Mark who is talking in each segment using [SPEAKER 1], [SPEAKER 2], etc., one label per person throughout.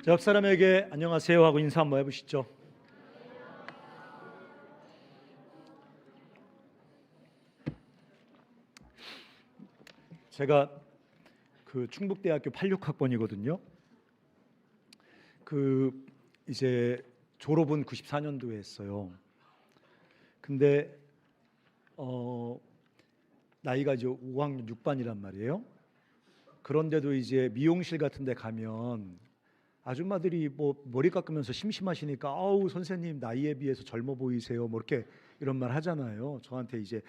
[SPEAKER 1] 자, 옆 사람에게 안녕하세요 하고 인사 한번 해보시죠. 제가 충북대학교 86학번이거든요. 이제 졸업은 94년도에 했어요. 근데 나이가 이제 5학년 6반이란 말이에요. 그런데도 이제 미용실 같은 데 가면 아줌마들이 뭐 머리 깎으면서 심심하시니까 아우 선생님 나이에 비해서 젊어 보이세요 뭐 이렇게 이런 말 하잖아요. 저한테 이제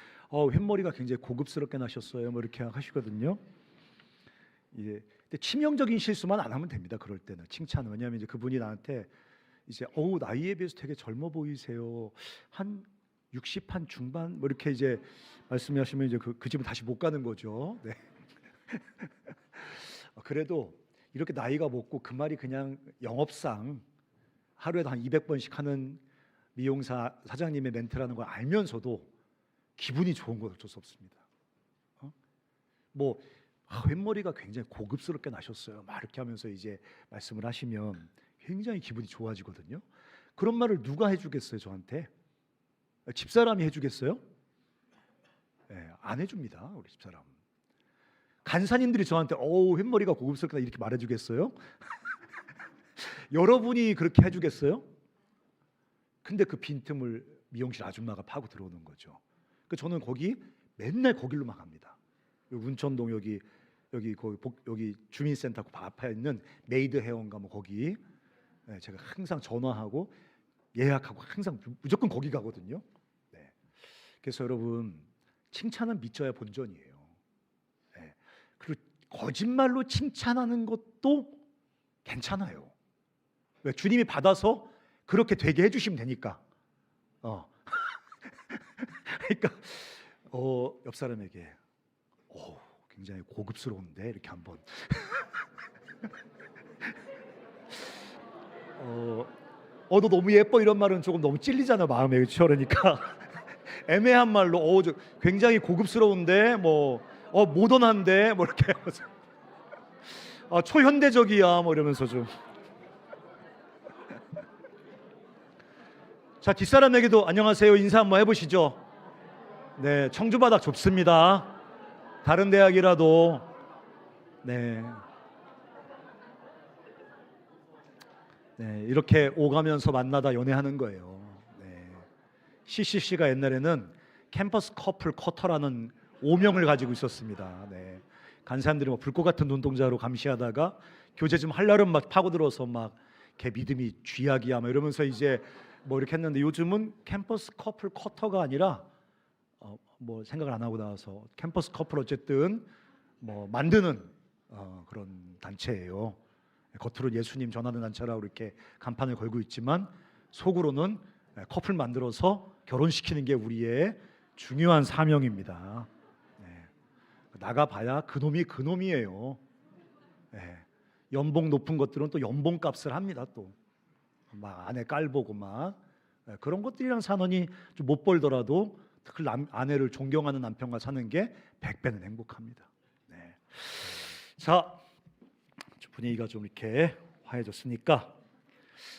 [SPEAKER 1] 뱃머리가 굉장히 고급스럽게 나셨어요 뭐 이렇게 하시거든요. 예. 근데 치명적인 실수만 안 하면 됩니다. 그럴 때는 칭찬은. 왜냐하면 이제 그분이 나한테 이제 나이에 비해서 되게 젊어 보이세요. 한 60 한 중반 뭐 이렇게 이제 말씀하시면 이제 그 집은 다시 못 가는 거죠. 네. 그래도 이렇게 나이가 먹고 그 말이 그냥 영업상 하루에도 한 200번씩 하는 미용사 사장님의 멘트라는 걸 알면서도 기분이 좋은 건 어쩔 수 없습니다. 윗머리가 굉장히 고급스럽게 나셨어요 막 이렇게 하면서 이제 말씀을 하시면 굉장히 기분이 좋아지거든요. 그런 말을 누가 해주겠어요? 저한테 집사람이 해주겠어요? 네, 안 해줍니다. 우리 집사람. 간사님들이 저한테 윗머리가 고급스럽다 이렇게 말해주겠어요? 여러분이 그렇게 해주겠어요? 근데 그 빈틈을 미용실 아줌마가 파고 들어오는 거죠. 저는 맨날 거길로만 갑니다. 운천동 여기 주민센터 앞에 있는 메이드 헤어인가 뭐 거기 제가 항상 전화하고 예약하고 항상 무조건 거기 가거든요. 네. 그래서 여러분 칭찬은 믿져야 본전이에요. 네. 그리고 거짓말로 칭찬하는 것도 괜찮아요. 왜? 주님이 받아서 그렇게 되게 해주시면 되니까. 그러니까 옆 사람에게 굉장히 고급스러운데 이렇게 한번 너 너무 예뻐 이런 말은 조금 너무 찔리잖아 마음에. 그렇죠? 그러니까 애매한 말로 굉장히 고급스러운데 모던한데 뭐 이렇게 초현대적이야 뭐 이러면서 좀. 자, 뒷사람에게도 안녕하세요 인사 한번 해보시죠. 네, 청주바닥 좁습니다. 다른 대학이라도. 네, 이렇게 오가면서 만나다 연애하는 거예요. 네. CCC가 옛날에는 캠퍼스 커플 커터라는 오명을 가지고 있었습니다. 네. 간사람들이 불꽃 같은 눈동자로 감시하다가 교제 좀 하려면 막 파고들어서 막 걔 믿음이 쥐약이야 막 이러면서 이제 뭐 이렇게 했는데 요즘은 캠퍼스 커플 커터가 아니라 생각을 안 하고 나와서 캠퍼스 커플 어쨌든 만드는 그런 단체예요. 겉으로 예수님 전하는 단체라고 이렇게 간판을 걸고 있지만 속으로는 커플 만들어서 결혼시키는 게 우리의 중요한 사명입니다. 네. 나가봐야 그놈이에요. 네. 연봉 높은 것들은 또 연봉값을 합니다. 또 막 아내 깔보고 막 그런 것들이랑 사느니 좀 못 벌더라도 특히 아내를 존경하는 남편과 사는 게 100배는 행복합니다. 네. 자, 분위기가 좀 이렇게 화해졌으니까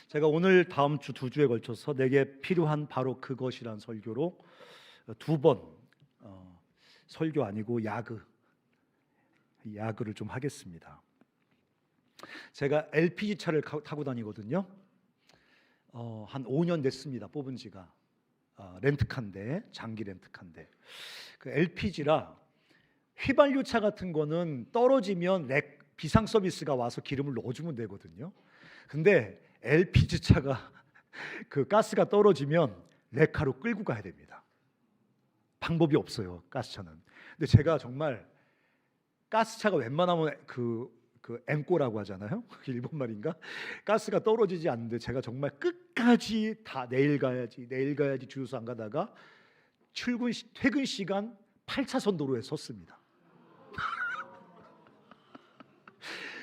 [SPEAKER 1] 제가 오늘 다음 주 2주에 걸쳐서 내게 필요한 바로 그것이란 설교로 2번 설교 아니고 야그를 좀 하겠습니다. 제가 LPG 차를 타고 다니거든요. 한 5년 됐습니다. 뽑은 지가. 렌트카인데 장기 렌트카인데 그 LPG라 휘발유차 같은 거는 떨어지면 비상 서비스가 와서 기름을 넣어주면 되거든요. 근데 LPG 차가 그 가스가 떨어지면 레카로 끌고 가야 됩니다. 방법이 없어요. 가스차는. 근데 제가 정말 가스차가 웬만하면 그 엠꼬라고 하잖아요. 일본 말인가? 가스가 떨어지지 않는데 제가 정말 끝까지 다 내일 가야지 주유소 안 가다가 퇴근 시간 8차선 도로에 섰습니다.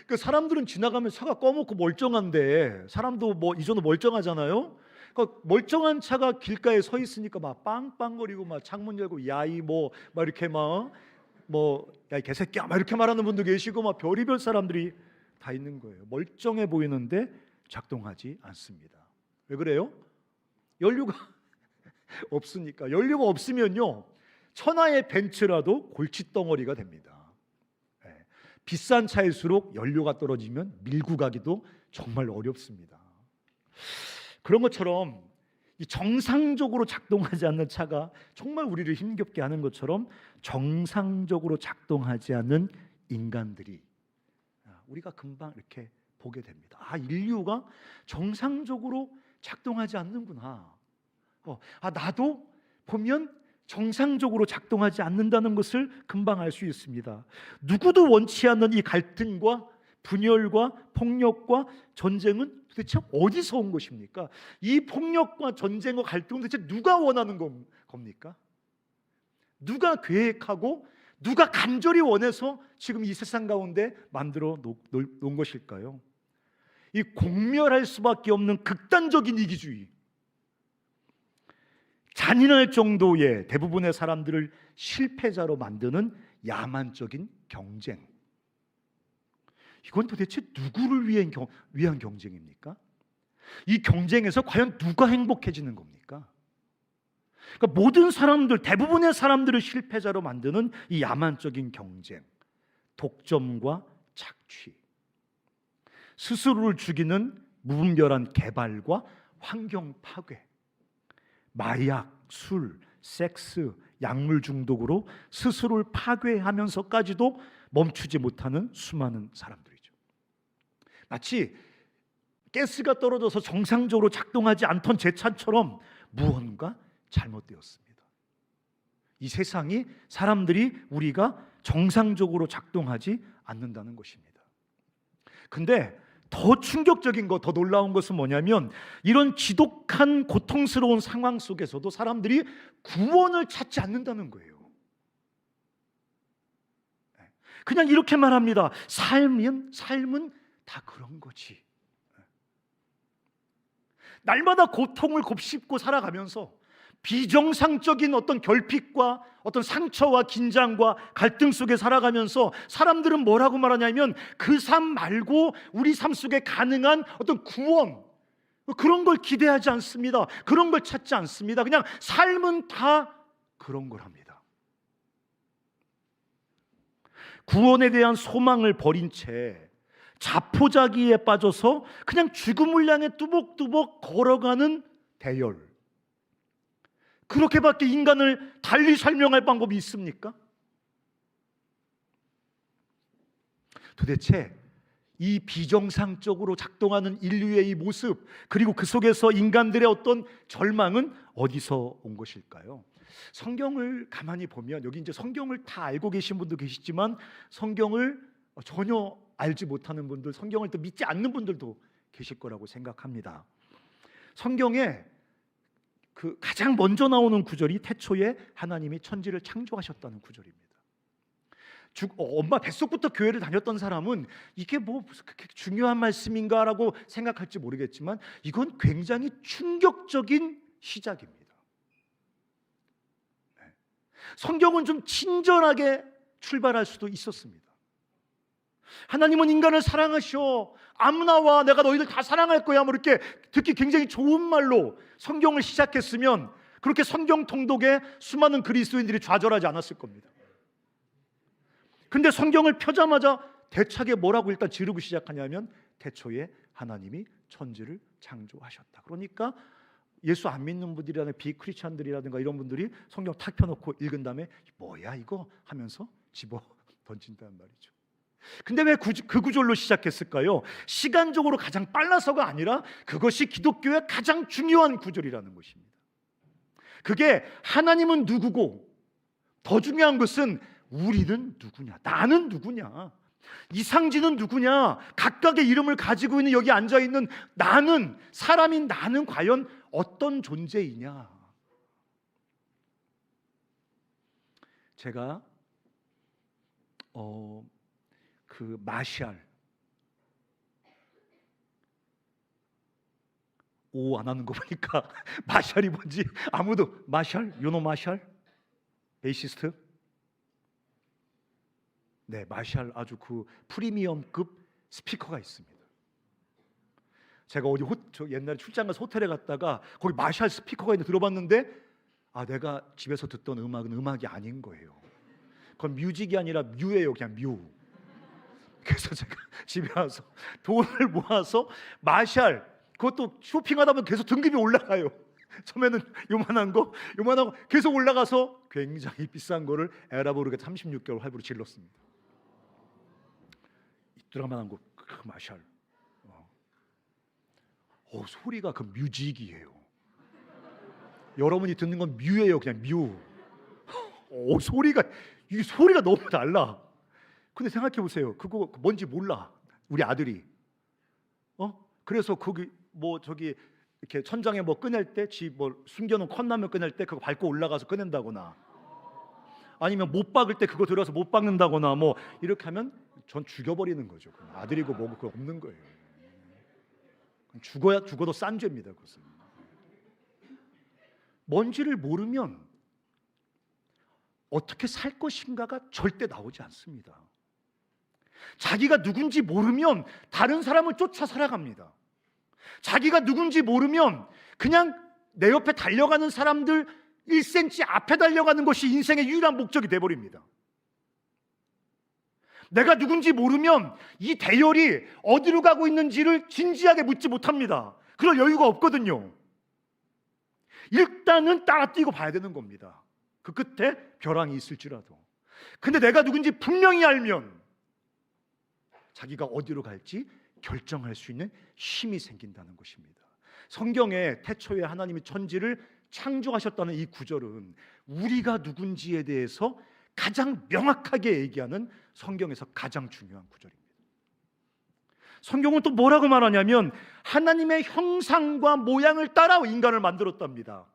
[SPEAKER 1] 그 사람들은 지나가면 차가 꺼먹고 멀쩡한데 사람도 이전도 멀쩡하잖아요. 그러니까 멀쩡한 차가 길가에 서 있으니까 막 빵빵거리고 막 창문 열고 야이 막 이렇게 야 이 개새끼야 막 이렇게 말하는 분도 계시고 막 별의별 사람들이 다 있는 거예요. 멀쩡해 보이는데 작동하지 않습니다. 왜 그래요? 연료가 없으니까. 연료가 없으면요, 천하의 벤츠라도 골칫덩어리가 됩니다. 예. 비싼 차일수록 연료가 떨어지면 밀고 가기도 정말 어렵습니다. 그런 것처럼 이 정상적으로 작동하지 않는 차가 정말 우리를 힘겹게 하는 것처럼 정상적으로 작동하지 않는 인간들이 우리가 금방 이렇게 보게 됩니다. 인류가 정상적으로 작동하지 않는구나. 나도 보면 정상적으로 작동하지 않는다는 것을 금방 알 수 있습니다. 누구도 원치 않는 이 갈등과 분열과 폭력과 전쟁은 도대체 어디서 온 것입니까? 이 폭력과 전쟁과 갈등은 도대체 누가 원하는 겁니까? 누가 계획하고 누가 간절히 원해서 지금 이 세상 가운데 만들어 놓은 것일까요? 이 공멸할 수밖에 없는 극단적인 이기주의, 잔인할 정도의 대부분의 사람들을 실패자로 만드는 야만적인 경쟁, 이건 도대체 누구를 위한 경쟁입니까? 이 경쟁에서 과연 누가 행복해지는 겁니까? 그러니까 모든 사람들, 대부분의 사람들을 실패자로 만드는 이 야만적인 경쟁, 독점과 착취, 스스로를 죽이는 무분별한 개발과 환경 파괴, 마약, 술, 섹스, 약물 중독으로 스스로를 파괴하면서까지도 멈추지 못하는 수많은 사람들이죠. 마치 가스가 떨어져서 정상적으로 작동하지 않던 제 차처럼 무언가 잘못되었습니다. 이 세상이, 사람들이, 우리가 정상적으로 작동하지 않는다는 것입니다. 근데 더 충격적인 것, 더 놀라운 것은 뭐냐면 이런 지독한 고통스러운 상황 속에서도 사람들이 구원을 찾지 않는다는 거예요. 그냥 이렇게 말합니다. 삶은 다 그런 거지. 날마다 고통을 곱씹고 살아가면서 비정상적인 어떤 결핍과 어떤 상처와 긴장과 갈등 속에 살아가면서 사람들은 뭐라고 말하냐면 그 삶 말고 우리 삶 속에 가능한 어떤 구원, 그런 걸 기대하지 않습니다. 그런 걸 찾지 않습니다. 그냥 삶은 다 그런 걸 합니다. 구원에 대한 소망을 버린 채 자포자기에 빠져서 그냥 죽음을 향해 뚜벅뚜벅 걸어가는 대열, 그렇게밖에 인간을 달리 설명할 방법이 있습니까? 도대체 이 비정상적으로 작동하는 인류의 이 모습, 그리고 그 속에서 인간들의 어떤 절망은 어디서 온 것일까요? 성경을 가만히 보면, 여기 이제 성경을 다 알고 계신 분도 계시지만 성경을 전혀 알지 못하는 분들, 성경을 또 믿지 않는 분들도 계실 거라고 생각합니다. 성경에 그 가장 먼저 나오는 구절이 태초에 하나님이 천지를 창조하셨다는 구절입니다. 엄마 뱃속부터 교회를 다녔던 사람은 이게 뭐 그렇게 중요한 말씀인가라고 생각할지 모르겠지만 이건 굉장히 충격적인 시작입니다. 성경은 좀 친절하게 출발할 수도 있었습니다. 하나님은 인간을 사랑하셔, 아무나 와, 내가 너희들 다 사랑할 거야, 뭐 이렇게 듣기 굉장히 좋은 말로 성경을 시작했으면 그렇게 성경 통독에 수많은 그리스도인들이 좌절하지 않았을 겁니다. 근데 성경을 펴자마자 대차게 뭐라고 일단 지르고 시작하냐면 태초에 하나님이 천지를 창조하셨다. 그러니까 예수 안 믿는 분들이라든가 비크리스찬들이라든가 이런 분들이 성경 탁 펴놓고 읽은 다음에 뭐야 이거 하면서 집어 던진다는 말이죠. 근데 왜 그 구절로 시작했을까요? 시간적으로 가장 빨라서가 아니라 그것이 기독교의 가장 중요한 구절이라는 것입니다. 그게 하나님은 누구고 더 중요한 것은 우리는 누구냐, 나는 누구냐, 이상진은 누구냐, 각각의 이름을 가지고 있는 여기 앉아있는 나는, 사람인 나는 과연 어떤 존재이냐. 제가 그 마샬, 오 안 하는 거 보니까 마샬이 뭔지 아무도, 마샬? 유노 마샬? 베이시스트? 네, 마샬 아주 그 프리미엄급 스피커가 있습니다. 제가 어디 저 옛날에 출장 가서 호텔에 갔다가 거기 마샬 스피커가 있는데 들어봤는데 내가 집에서 듣던 음악은 음악이 아닌 거예요. 그건 뮤직이 아니라 뮤예요. 그냥 뮤. 그래서 제가 집에 와서 돈을 모아서 마샬, 그것도 쇼핑하다 보면 계속 등급이 올라가요. 처음에는 요만한 거 계속 올라가서 굉장히 비싼 거를 에라보르게 36개월 할부로 질렀습니다. 이따만한 거 그 마샬. 소리가 그 뮤직이에요. 여러분이 듣는 건 뮤예요. 그냥 뮤. 소리가 너무 달라. 근데 생각해 보세요. 그거 뭔지 몰라. 우리 아들이. 그래서 거기 저기 이렇게 천장에 꺼낼 때 집 숨겨놓은 컵라면 꺼낼 때 그거 밟고 올라가서 꺼낸다거나, 아니면 못 박을 때 그거 들어서 못 박는다거나 이렇게 하면 전 죽여버리는 거죠. 아들이고 뭐고 그거 없는 거예요. 죽어도 싼 죄입니다. 그것은. 뭔지를 모르면 어떻게 살 것인가가 절대 나오지 않습니다. 자기가 누군지 모르면 다른 사람을 쫓아 살아갑니다. 자기가 누군지 모르면 그냥 내 옆에 달려가는 사람들 1cm 앞에 달려가는 것이 인생의 유일한 목적이 돼버립니다. 내가 누군지 모르면 이 대열이 어디로 가고 있는지를 진지하게 묻지 못합니다. 그럴 여유가 없거든요. 일단은 따라 뛰고 봐야 되는 겁니다. 그 끝에 벼랑이 있을지라도. 근데 내가 누군지 분명히 알면 자기가 어디로 갈지 결정할 수 있는 힘이 생긴다는 것입니다. 성경에 태초에 하나님이 천지를 창조하셨다는 이 구절은 우리가 누군지에 대해서 가장 명확하게 얘기하는 성경에서 가장 중요한 구절입니다. 성경은 또 뭐라고 말하냐면 하나님의 형상과 모양을 따라 인간을 만들었답니다.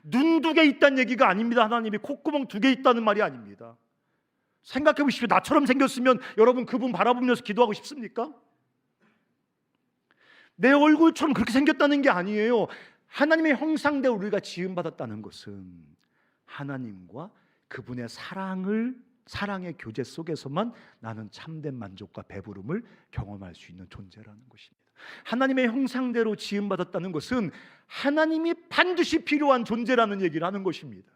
[SPEAKER 1] 눈 2개 있다는 얘기가 아닙니다. 하나님이 콧구멍 2개 있다는 말이 아닙니다. 생각해 보십시오. 나처럼 생겼으면 여러분 그분 바라보면서 기도하고 싶습니까? 내 얼굴처럼 그렇게 생겼다는 게 아니에요. 하나님의 형상대로 우리가 지음받았다는 것은 하나님과 그분의 사랑의 교제 속에서만 나는 참된 만족과 배부름을 경험할 수 있는 존재라는 것입니다. 하나님의 형상대로 지음받았다는 것은 하나님이 반드시 필요한 존재라는 얘기를 하는 것입니다.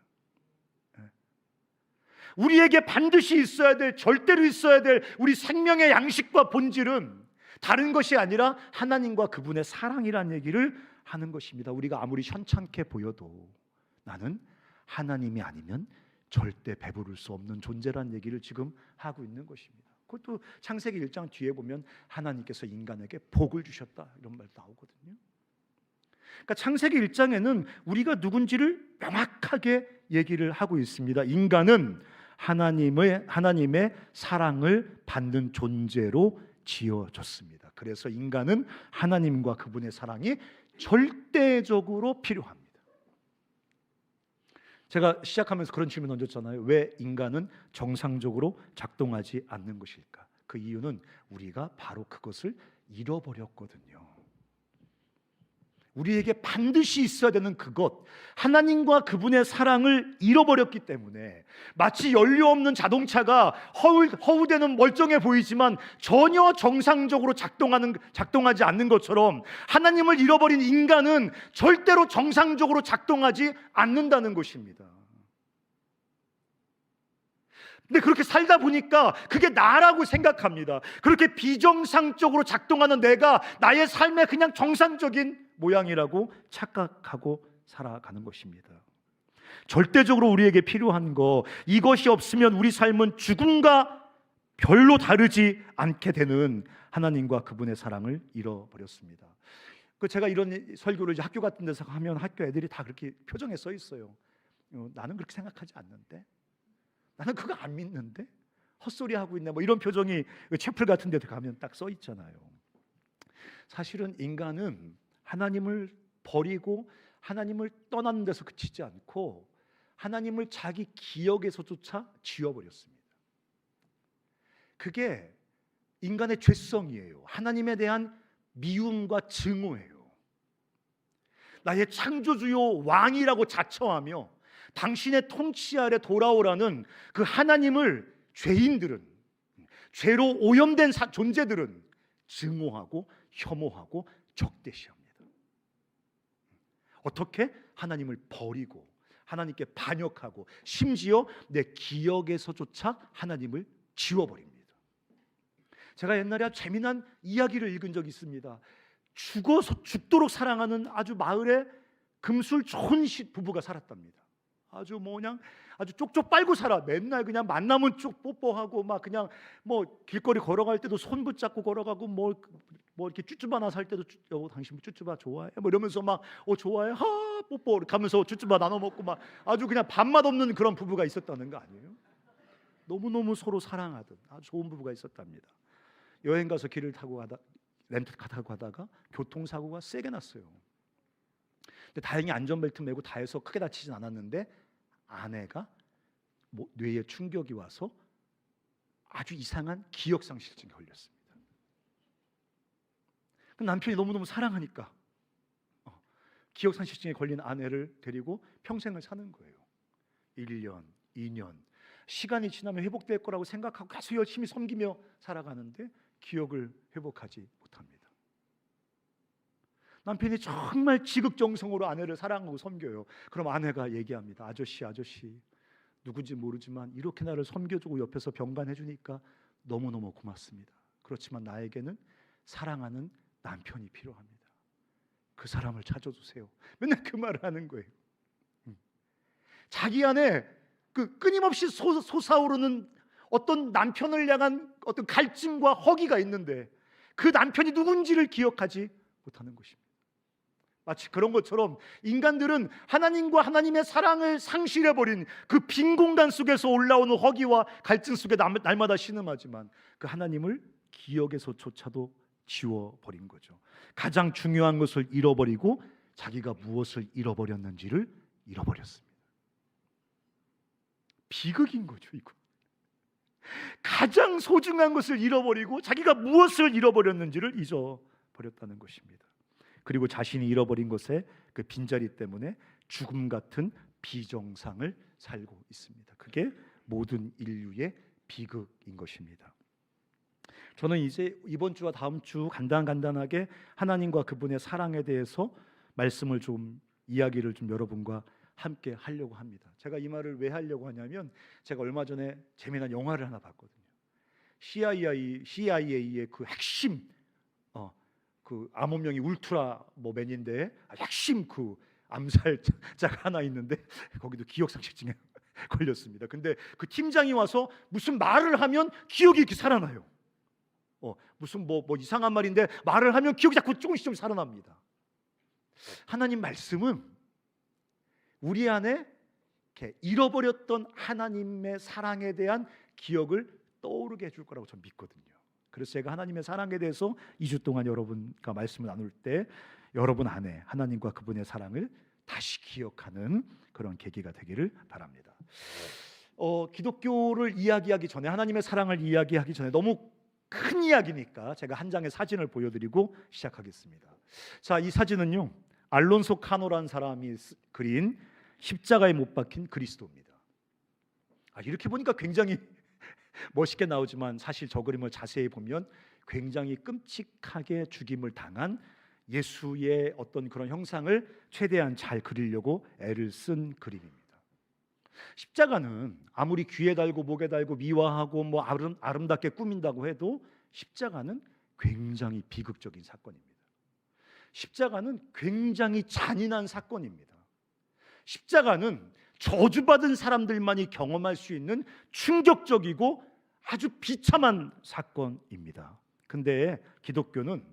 [SPEAKER 1] 우리에게 반드시 있어야 될, 절대로 있어야 될 우리 생명의 양식과 본질은 다른 것이 아니라 하나님과 그분의 사랑이라는 얘기를 하는 것입니다. 우리가 아무리 현찮게 보여도 나는 하나님이 아니면 절대 배부를 수 없는 존재라는 얘기를 지금 하고 있는 것입니다. 그것도 창세기 1장 뒤에 보면 하나님께서 인간에게 복을 주셨다 이런 말 나오거든요. 그러니까 창세기 1장에는 우리가 누군지를 명확하게 얘기를 하고 있습니다. 인간은 하나님의 사랑을 받는 존재로 지어졌습니다. 그래서 인간은 하나님과 그분의 사랑이 절대적으로 필요합니다. 제가 시작하면서 그런 질문 던졌잖아요. 왜 인간은 정상적으로 작동하지 않는 것일까? 그 이유는 우리가 바로 그것을 잃어버렸거든요. 우리에게 반드시 있어야 되는 그것, 하나님과 그분의 사랑을 잃어버렸기 때문에 마치 연료 없는 자동차가 허우대는 멀쩡해 보이지만 전혀 정상적으로 작동하지 않는 것처럼 하나님을 잃어버린 인간은 절대로 정상적으로 작동하지 않는다는 것입니다. 근데 그렇게 살다 보니까 그게 나라고 생각합니다. 그렇게 비정상적으로 작동하는 내가 나의 삶의 그냥 정상적인 모양이라고 착각하고 살아가는 것입니다. 절대적으로 우리에게 필요한 거, 이것이 없으면 우리 삶은 죽음과 별로 다르지 않게 되는 하나님과 그분의 사랑을 잃어버렸습니다. 제가 이런 설교를 이제 학교 같은 데서 하면 학교 애들이 다 그렇게 표정에 써 있어요. 나는 그렇게 생각하지 않는데, 나는 그거 안 믿는데, 헛소리 하고 있네, 이런 표정이 채플 같은 데 가면 딱 써 있잖아요. 사실은 인간은 하나님을 버리고 하나님을 떠나는 데서 그치지 않고 하나님을 자기 기억에서조차 지워버렸습니다. 그게 인간의 죄성이에요. 하나님에 대한 미움과 증오예요. 나의 창조주요 왕이라고 자처하며 당신의 통치 아래 돌아오라는 그 하나님을 죄인들은, 죄로 오염된 존재들은 증오하고 혐오하고 적대시합니다. 어떻게? 하나님을 버리고 하나님께 반역하고 심지어 내 기억에서조차 하나님을 지워버립니다. 제가 옛날에 아주 재미난 이야기를 읽은 적이 있습니다. 죽도록 사랑하는 아주 마을에 금술 좋은 부부가 살았답니다. 아주 그냥 아주 쪽쪽 빨고 살아. 맨날 그냥 만나면 쭉 뽀뽀하고 막 그냥 길거리 걸어갈 때도 손 붙잡고 걸어가고 이렇게 쭈쭈바 나서 할 때도 당신 쭈쭈바 좋아해? 이러면서 막 좋아해? 하 뽀뽀 가면서 쭈쭈바 나눠 먹고 막 아주 그냥 밥맛 없는 그런 부부가 있었다는 거 아니에요? 너무너무 서로 사랑하던 아주 좋은 부부가 있었답니다. 여행 가서 길을 타고 렌트카 타고 가다가 교통사고가 세게 났어요. 근데 다행히 안전벨트 매고 다 해서 크게 다치진 않았는데 아내가 뇌에 충격이 와서 아주 이상한 기억상실증에 걸렸습니다. 그 남편이 너무너무 사랑하니까 기억상실증에 걸린 아내를 데리고 평생을 사는 거예요. 1년, 2년 시간이 지나면 회복될 거라고 생각하고 계속 열심히 섬기며 살아가는데 기억을 회복하지 못합니다. 남편이 정말 지극정성으로 아내를 사랑하고 섬겨요. 그럼 아내가 얘기합니다. 아저씨 누군지 모르지만 이렇게 나를 섬겨주고 옆에서 병간해 주니까 너무너무 고맙습니다. 그렇지만 나에게는 사랑하는 남편이 필요합니다. 그 사람을 찾아주세요. 맨날 그 말을 하는 거예요. 자기 안에 그 끊임없이 솟아오르는 어떤 남편을 향한 어떤 갈증과 허기가 있는데 그 남편이 누군지를 기억하지 못하는 것입니다. 마치 그런 것처럼 인간들은 하나님과 하나님의 사랑을 상실해버린 그 빈 공간 속에서 올라오는 허기와 갈증 속에 날마다 신음하지만 그 하나님을 기억에서조차도 지워버린 거죠. 가장 중요한 것을 잃어버리고 자기가 무엇을 잃어버렸는지를 잃어버렸습니다. 비극인 거죠, 이거. 가장 소중한 것을 잃어버리고 자기가 무엇을 잃어버렸는지를 잊어버렸다는 것입니다. 그리고 자신이 잃어버린 것에 그 빈자리 때문에 죽음 같은 비정상을 살고 있습니다. 그게 모든 인류의 비극인 것입니다. 저는 이제 이번 주와 다음 주 간단하게 하나님과 그분의 사랑에 대해서 말씀을 이야기를 여러분과 함께 하려고 합니다. 제가 이 말을 왜 하려고 하냐면 제가 얼마 전에 재미난 영화를 하나 봤거든요. CIA의 그 핵심 그 암호명이 울트라 맨인데 핵심 그 암살자가 하나 있는데 거기도 기억상실증에 걸렸습니다. 근데 그 팀장이 와서 무슨 말을 하면 기억이 이렇게 살아나요. 무슨 이상한 말인데 말을 하면 기억이 자꾸 조금씩 살아납니다. 하나님 말씀은 우리 안에 이렇게 잃어버렸던 하나님의 사랑에 대한 기억을 떠오르게 해줄 거라고 저는 믿거든요. 그래서 제가 하나님의 사랑에 대해서 2주 동안 여러분과 말씀을 나눌 때 여러분 안에 하나님과 그분의 사랑을 다시 기억하는 그런 계기가 되기를 바랍니다. 기독교를 이야기하기 전에 하나님의 사랑을 이야기하기 전에 너무 큰 이야기니까 제가 한 장의 사진을 보여드리고 시작하겠습니다. 자, 이 사진은요 알론소 카노라는 사람이 그린 십자가에 못 박힌 그리스도입니다. 이렇게 보니까 굉장히 멋있게 나오지만 사실 저 그림을 자세히 보면 굉장히 끔찍하게 죽임을 당한 예수의 어떤 그런 형상을 최대한 잘 그리려고 애를 쓴 그림입니다. 십자가는 아무리 귀에 달고 목에 달고 미화하고 아름답게 꾸민다고 해도 십자가는 굉장히 비극적인 사건입니다. 십자가는 굉장히 잔인한 사건입니다. 십자가는 저주받은 사람들만이 경험할 수 있는 충격적이고 아주 비참한 사건입니다. 근데 기독교는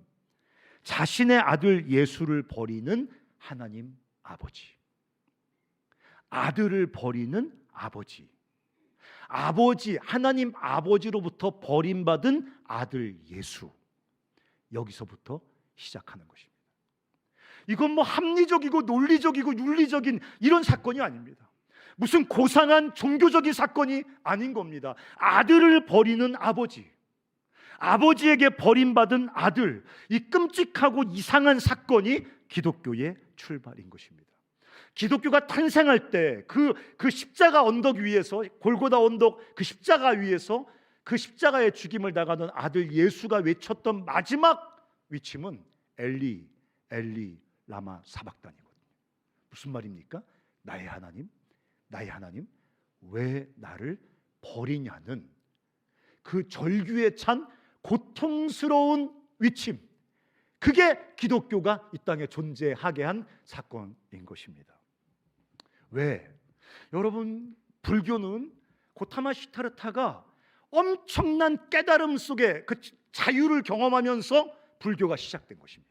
[SPEAKER 1] 자신의 아들 예수를 버리는 하나님 아버지, 아들을 버리는 아버지, 하나님 아버지로부터 버림받은 아들 예수, 여기서부터 시작하는 것입니다. 이건 합리적이고 논리적이고 윤리적인 이런 사건이 아닙니다. 무슨 고상한 종교적인 사건이 아닌 겁니다. 아들을 버리는 아버지, 아버지에게 버림받은 아들, 이 끔찍하고 이상한 사건이 기독교의 출발인 것입니다. 기독교가 탄생할 때 그 십자가 언덕 위에서, 골고다 언덕 그 십자가 위에서 그 십자가의 죽임을 당하던 아들 예수가 외쳤던 마지막 외침은 엘리 엘리 라마 사박단이거든요. 무슨 말입니까? 나의 하나님, 나의 하나님, 왜 나를 버리냐는 그 절규에 찬 고통스러운 외침, 그게 기독교가 이 땅에 존재하게 한 사건인 것입니다. 왜? 여러분, 불교는 고타마 시타르타가 엄청난 깨달음 속에 그 자유를 경험하면서 불교가 시작된 것입니다.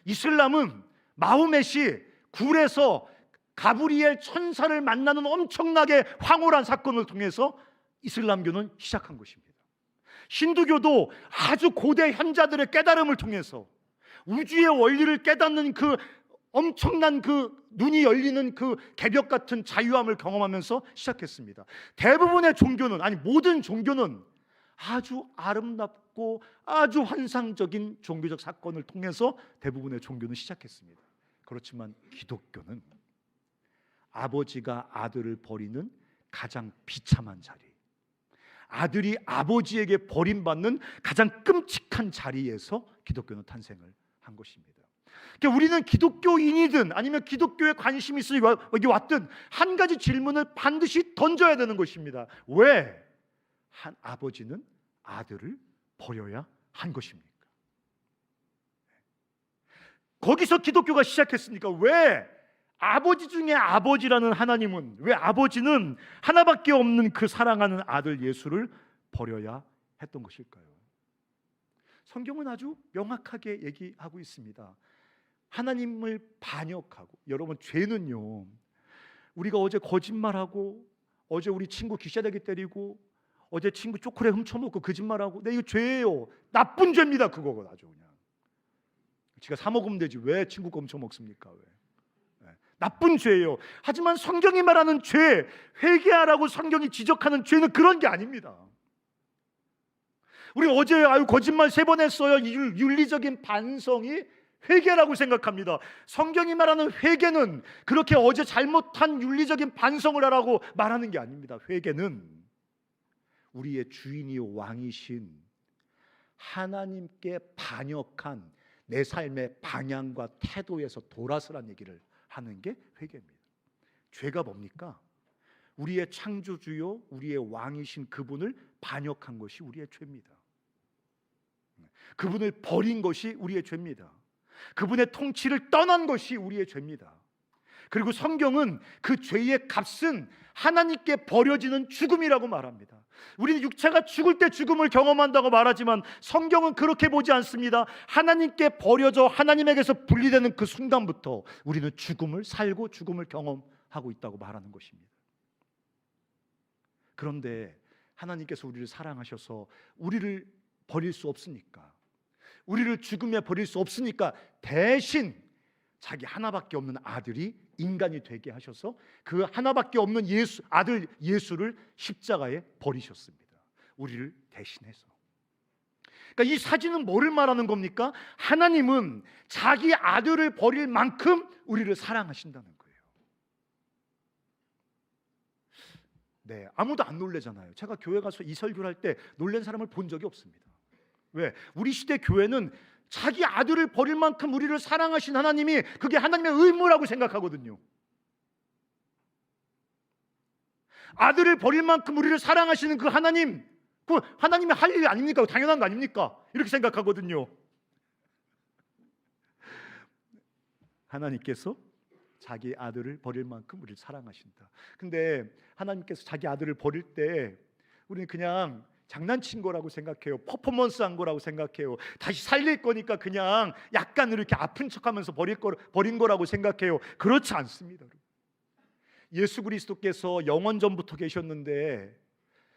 [SPEAKER 1] 이슬람은 마호멧이 굴에서 가브리엘 천사를 만나는 엄청나게 황홀한 사건을 통해서 이슬람교는 시작한 것입니다. 힌두교도 아주 고대 현자들의 깨달음을 통해서 우주의 원리를 깨닫는 그 엄청난 그 눈이 열리는 그 개벽 같은 자유함을 경험하면서 시작했습니다. 대부분의 종교는, 아니 모든 종교는 아주 아름답고 아주 환상적인 종교적 사건을 통해서 대부분의 종교는 시작했습니다. 그렇지만 기독교는 아버지가 아들을 버리는 가장 비참한 자리, 아들이 아버지에게 버림받는 가장 끔찍한 자리에서 기독교는 탄생을 한 것입니다. 그러니까 우리는 기독교인이든 아니면 기독교에 관심이 있어 여기 왔든 한 가지 질문을 반드시 던져야 되는 것입니다. 왜 한 아버지는 아들을 버려야 한 것입니까? 거기서 기독교가 시작했으니까 왜 아버지 중에 아버지라는 하나님은, 왜 아버지는 하나밖에 없는 그 사랑하는 아들 예수를 버려야 했던 것일까요? 성경은 아주 명확하게 얘기하고 있습니다. 하나님을 반역하고, 여러분 죄는요, 우리가 어제 거짓말하고, 어제 우리 친구 귀싸대기 때리고, 어제 친구 초콜릿 훔쳐먹고 거짓말하고, 네, 이거 죄예요. 나쁜 죄입니다. 그거 아주 그냥. 지가 사 먹으면 되지 왜 친구 거 훔쳐먹습니까? 왜? 나쁜 죄예요. 하지만 성경이 말하는 죄, 회개하라고 성경이 지적하는 죄는 그런 게 아닙니다. 우리 어제 거짓말 3번 했어요. 윤리적인 반성이 회개라고 생각합니다. 성경이 말하는 회개는 그렇게 어제 잘못한 윤리적인 반성을 하라고 말하는 게 아닙니다. 회개는 우리의 주인이요 왕이신 하나님께 반역한 내 삶의 방향과 태도에서 돌아서란 얘기를 하는 게 회개입니다. 죄가 뭡니까? 우리의 창조주요 우리의 왕이신 그분을 반역한 것이 우리의 죄입니다. 그분을 버린 것이 우리의 죄입니다. 그분의 통치를 떠난 것이 우리의 죄입니다. 그리고 성경은 그 죄의 값은 하나님께 버려지는 죽음이라고 말합니다. 우리는 육체가 죽을 때 죽음을 경험한다고 말하지만 성경은 그렇게 보지 않습니다. 하나님께 버려져 하나님에게서 분리되는 그 순간부터 우리는 죽음을 살고 죽음을 경험하고 있다고 말하는 것입니다. 그런데 하나님께서 우리를 사랑하셔서 우리를 버릴 수 없으니까, 우리를 죽음에 버릴 수 없으니까 대신 자기 하나밖에 없는 아들이 인간이 되게 하셔서 그 하나밖에 없는 아들 예수를 십자가에 버리셨습니다. 우리를 대신해서. 그러니까 이 사진은 뭐를 말하는 겁니까? 하나님은 자기 아들을 버릴 만큼 우리를 사랑하신다는 거예요. 네, 아무도 안 놀래잖아요. 제가 교회 가서 이 설교를 할 때 놀란 사람을 본 적이 없습니다. 왜? 우리 시대 교회는 자기 아들을 버릴 만큼 우리를 사랑하신 하나님이 그게 하나님의 의무라고 생각하거든요. 아들을 버릴 만큼 우리를 사랑하시는 그 하나님, 그 하나님이 할 일 아닙니까? 당연한 거 아닙니까? 이렇게 생각하거든요. 하나님께서 자기 아들을 버릴 만큼 우리를 사랑하신다. 근데 하나님께서 자기 아들을 버릴 때 우리는 그냥 장난친 거라고 생각해요. 퍼포먼스한 거라고 생각해요. 다시 살릴 거니까 그냥 약간 이렇게 아픈 척하면서 버린 거라고 생각해요. 그렇지 않습니다. 예수 그리스도께서 영원 전부터 계셨는데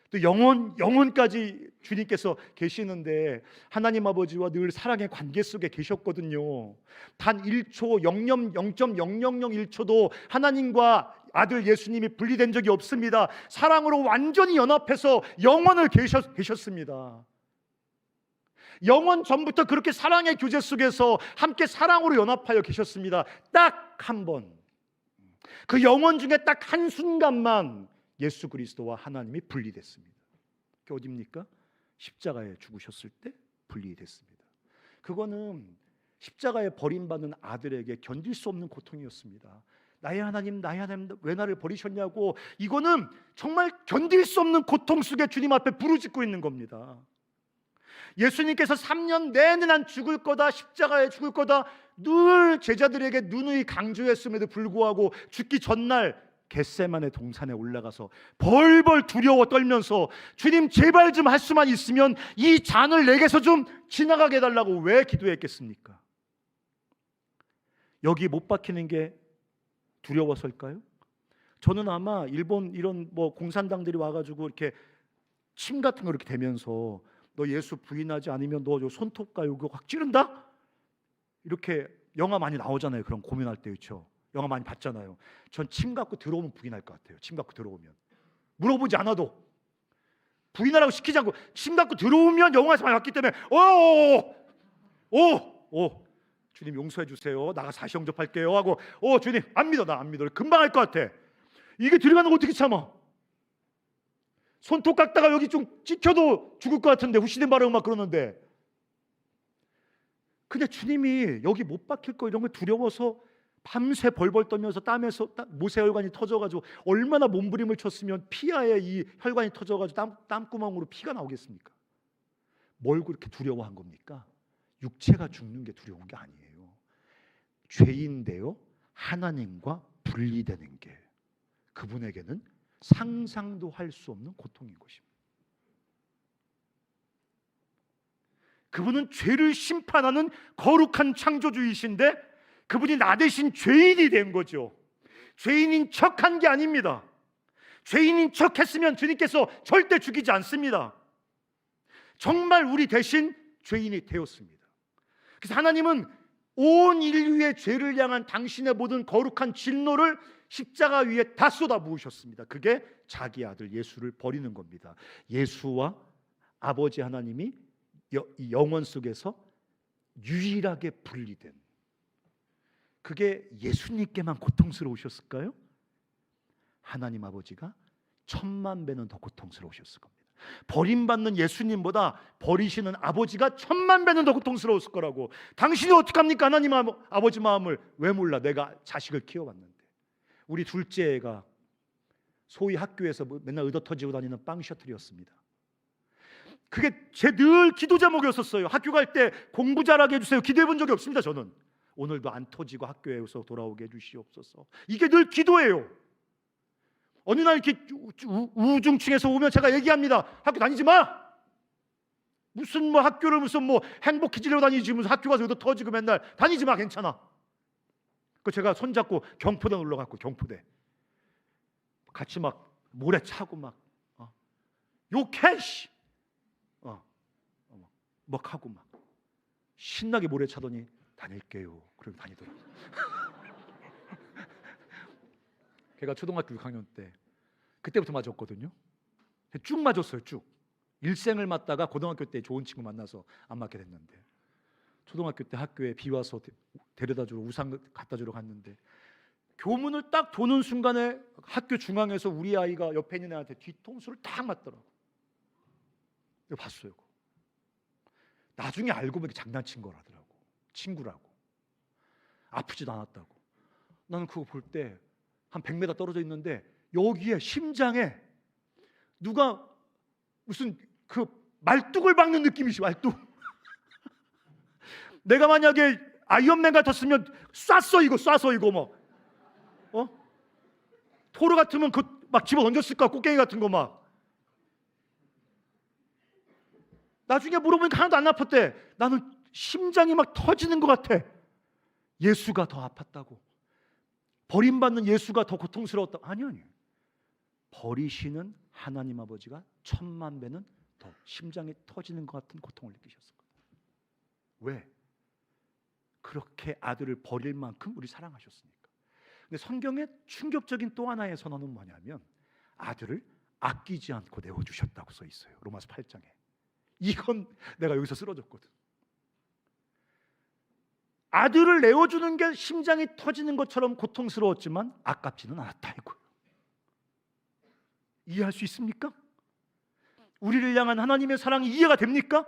[SPEAKER 1] 또 영원까지 주님께서 계시는데 하나님 아버지와 늘 사랑의 관계 속에 계셨거든요. 단 1초 0.0001초도 하나님과 아들 예수님이 분리된 적이 없습니다. 사랑으로 완전히 연합해서 영원을 계셨습니다. 영원 전부터 그렇게 사랑의 교제 속에서 함께 사랑으로 연합하여 계셨습니다. 딱 한 번, 그 영원 중에 딱 한순간만 예수 그리스도와 하나님이 분리됐습니다. 그게 어디입니까? 십자가에 죽으셨을 때 분리됐습니다. 그거는 십자가에 버림받는 아들에게 견딜 수 없는 고통이었습니다. 나의 하나님 왜 나를 버리셨냐고, 이거는 정말 견딜 수 없는 고통 속에 주님 앞에 부르짖고 있는 겁니다. 예수님께서 3년 내내 난 죽을 거다, 십자가에 죽을 거다 늘 제자들에게 누누이 강조했음에도 불구하고 죽기 전날 겟세마네 동산에 올라가서 벌벌 두려워 떨면서 주님 제발 좀 할 수만 있으면 이 잔을 내게서 좀 지나가게 해달라고 왜 기도했겠습니까? 여기 못 박히는 게 두려워서일까요? 저는 아마 일본 이런 공산당들이 와가지고 이렇게 침 같은 거 이렇게 대면서 너 예수 부인하지 않으면 너 손톱과 이거 확 찌른다? 이렇게 영화 많이 나오잖아요. 그런 고민할 때. 그렇죠? 영화 많이 봤잖아요. 전 침 갖고 들어오면 부인할 것 같아요. 침 갖고 들어오면 물어보지 않아도 부인하라고 시키지 않고 침 갖고 들어오면 영화에서 많이 봤기 때문에 오 주님 용서해 주세요. 나가서 다시 영접할게요 하고 주님 안 믿어, 나 안 믿어. 금방 할 것 같아. 이게 들어가는 거 어떻게 참아? 손톱 깎다가 여기 좀 찍혀도 죽을 것 같은데 후시된 발음 막 그러는데, 근데 주님이 여기 못 박힐 거 이런 걸 두려워서 밤새 벌벌 떨면서 땀에서 모세혈관이 터져가지고 얼마나 몸부림을 쳤으면 피하에 이 혈관이 터져가지고 땀구멍으로 피가 나오겠습니까? 뭘 그렇게 두려워한 겁니까? 육체가 죽는 게 두려운 게 아니에요. 죄인 되어 하나님과 분리되는 게 그분에게는 상상도 할 수 없는 고통인 것입니다. 그분은 죄를 심판하는 거룩한 창조주이신데 그분이 나 대신 죄인이 된 거죠. 죄인인 척한 게 아닙니다. 죄인인 척했으면 주님께서 절대 죽이지 않습니다. 정말 우리 대신 죄인이 되었습니다. 그래서 하나님은 온 인류의 죄를 향한 당신의 모든 거룩한 진노를 십자가 위에 다 쏟아부으셨습니다. 그게 자기 아들 예수를 버리는 겁니다. 예수와 아버지 하나님이 영원 속에서 유일하게 분리된, 그게 예수님께만 고통스러우셨을까요? 하나님 아버지가 10,000배는 더 고통스러우셨을 겁니다. 버림받는 예수님보다 버리시는 아버지가 10,000,000배는 더 고통스러웠을 거라고. 당신이 어떡합니까? 하나님 아버지 마음을 왜 몰라? 내가 자식을 키워봤는데. 우리 둘째가 소위 학교에서 맨날 의도터지고 다니는 빵 셔틀이었습니다. 그게 제 늘 기도 제목이었었어요. 학교 갈 때 공부 잘하게 해주세요. 기도해 본 적이 없습니다. 저는 오늘도 안 터지고 학교에서 돌아오게 해주시옵소서. 이게 늘 기도예요. 어느 날 이렇게 우중충해서 오면 제가 얘기합니다. 학교 다니지 마. 무슨 학교를 무슨 행복해지려고 다니지, 무슨 학교 가서 의도 터지고 맨날 다니지 마. 괜찮아. 그 제가 손잡고 경포대 놀러 갔고, 경포대 같이 막 모래 차고 막 욕해 씨 막 하고 막 신나게 모래 차더니 다닐게요. 그러고 다니더라고요. 걔가 초등학교 6학년 때 그때부터 맞았거든요. 쭉 맞았어요. 쭉 일생을 맞다가 고등학교 때 좋은 친구 만나서 안 맞게 됐는데, 초등학교 때 학교에 비 와서 데려다주러 우산 갖다주러 갔는데 교문을 딱 도는 순간에 학교 중앙에서 우리 아이가 옆에 있는 애한테 뒤통수를 딱 맞더라고. 이거 봤어요. 나중에 알고 보니까 장난친 거라더라고. 친구라고. 아프지도 않았다고. 나는 그거 볼 때 한 100m 떨어져 있는데 여기에 심장에 누가 무슨 그 말뚝을 박는 느낌이지. 말뚝. 내가 만약에 아이언맨 같았으면 쐈어 이거 막 토르 같으면 그 막 집어 던졌을 거야. 꽃게기 같은 거 막. 나중에 물어보니까 하나도 안 아팠대. 나는 심장이 막 터지는 것 같아. 예수가 더 아팠다고. 버림받는 예수가 더 고통스러웠다. 아니요. 버리시는 하나님 아버지가 10,000,000배는 더 심장이 터지는 것 같은 고통을 느끼셨을 거예요. 왜? 그렇게 아들을 버릴 만큼 우리 사랑하셨으니까. 근데 성경의 충격적인 또 하나의 선언은 뭐냐면 아들을 아끼지 않고 내어주셨다고 써 있어요. 로마서 8장에. 이건 내가 여기서 쓰러졌거든. 아들을 내어주는 게 심장이 터지는 것처럼 고통스러웠지만 아깝지는 않았다 이거예요. 이해할 수 있습니까? 우리를 향한 하나님의 사랑이 이해가 됩니까?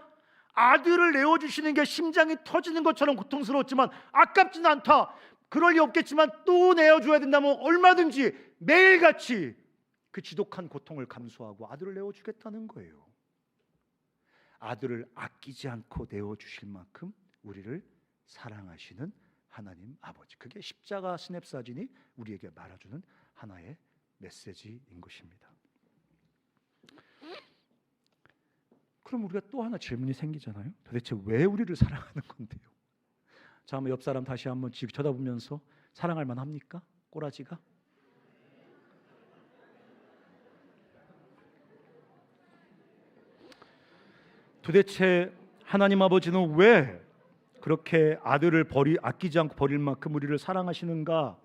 [SPEAKER 1] 아들을 내어주시는 게 심장이 터지는 것처럼 고통스러웠지만 아깝지는 않다, 그럴 리 없겠지만 또 내어줘야 된다면 얼마든지 매일같이 그 지독한 고통을 감수하고 아들을 내어주겠다는 거예요. 아들을 아끼지 않고 내어주실 만큼 우리를 사랑하시는 하나님 아버지, 그게 십자가 스냅사진이 우리에게 말해주는 하나의 메시지인 것입니다. 그럼 우리가 또 하나 질문이 생기잖아요. 도대체 왜 우리를 사랑하는 건데요? 자, 한번 옆 사람 다시 한번 쳐다보면서 사랑할 만합니까? 꼬라지가? 도대체 하나님 아버지는 왜 그렇게 아들을 아끼지 않고 버릴 만큼 우리를 사랑하시는가?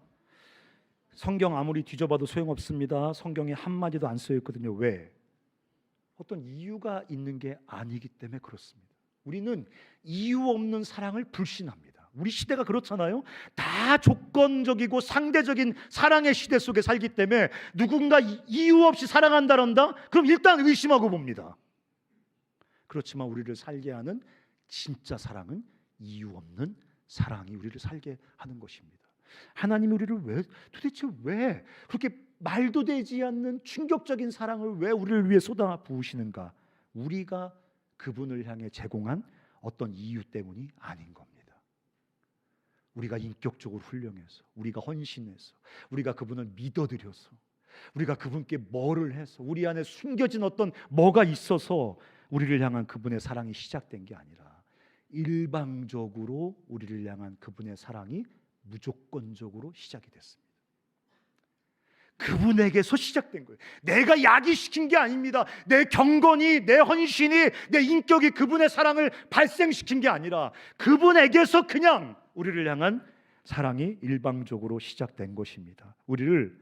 [SPEAKER 1] 성경 아무리 뒤져봐도 소용없습니다. 성경에 한마디도 안 쓰여 있거든요. 왜? 어떤 이유가 있는 게 아니기 때문에 그렇습니다. 우리는 이유 없는 사랑을 불신합니다. 우리 시대가 그렇잖아요. 다 조건적이고 상대적인 사랑의 시대 속에 살기 때문에 누군가 이유 없이 사랑한다란다? 그럼 일단 의심하고 봅니다. 그렇지만 우리를 살게 하는 진짜 사랑은 이유 없는 사랑이 우리를 살게 하는 것입니다. 하나님이 우리를 도대체 왜 그렇게 말도 되지 않는 충격적인 사랑을 왜 우리를 위해 쏟아 부으시는가? 우리가 그분을 향해 제공한 어떤 이유 때문이 아닌 겁니다. 우리가 인격적으로 훌륭해서, 우리가 헌신해서, 우리가 그분을 믿어드려서, 우리가 그분께 뭐를 해서, 우리 안에 숨겨진 어떤 뭐가 있어서 우리를 향한 그분의 사랑이 시작된 게 아니라 일방적으로 우리를 향한 그분의 사랑이 무조건적으로 시작이 됐습니다. 그분에게서 시작된 거예요. 내가 야기시킨 게 아닙니다. 내 경건이, 내 헌신이, 내 인격이 그분의 사랑을 발생시킨 게 아니라 그분에게서 그냥 우리를 향한 사랑이 일방적으로 시작된 것입니다. 우리를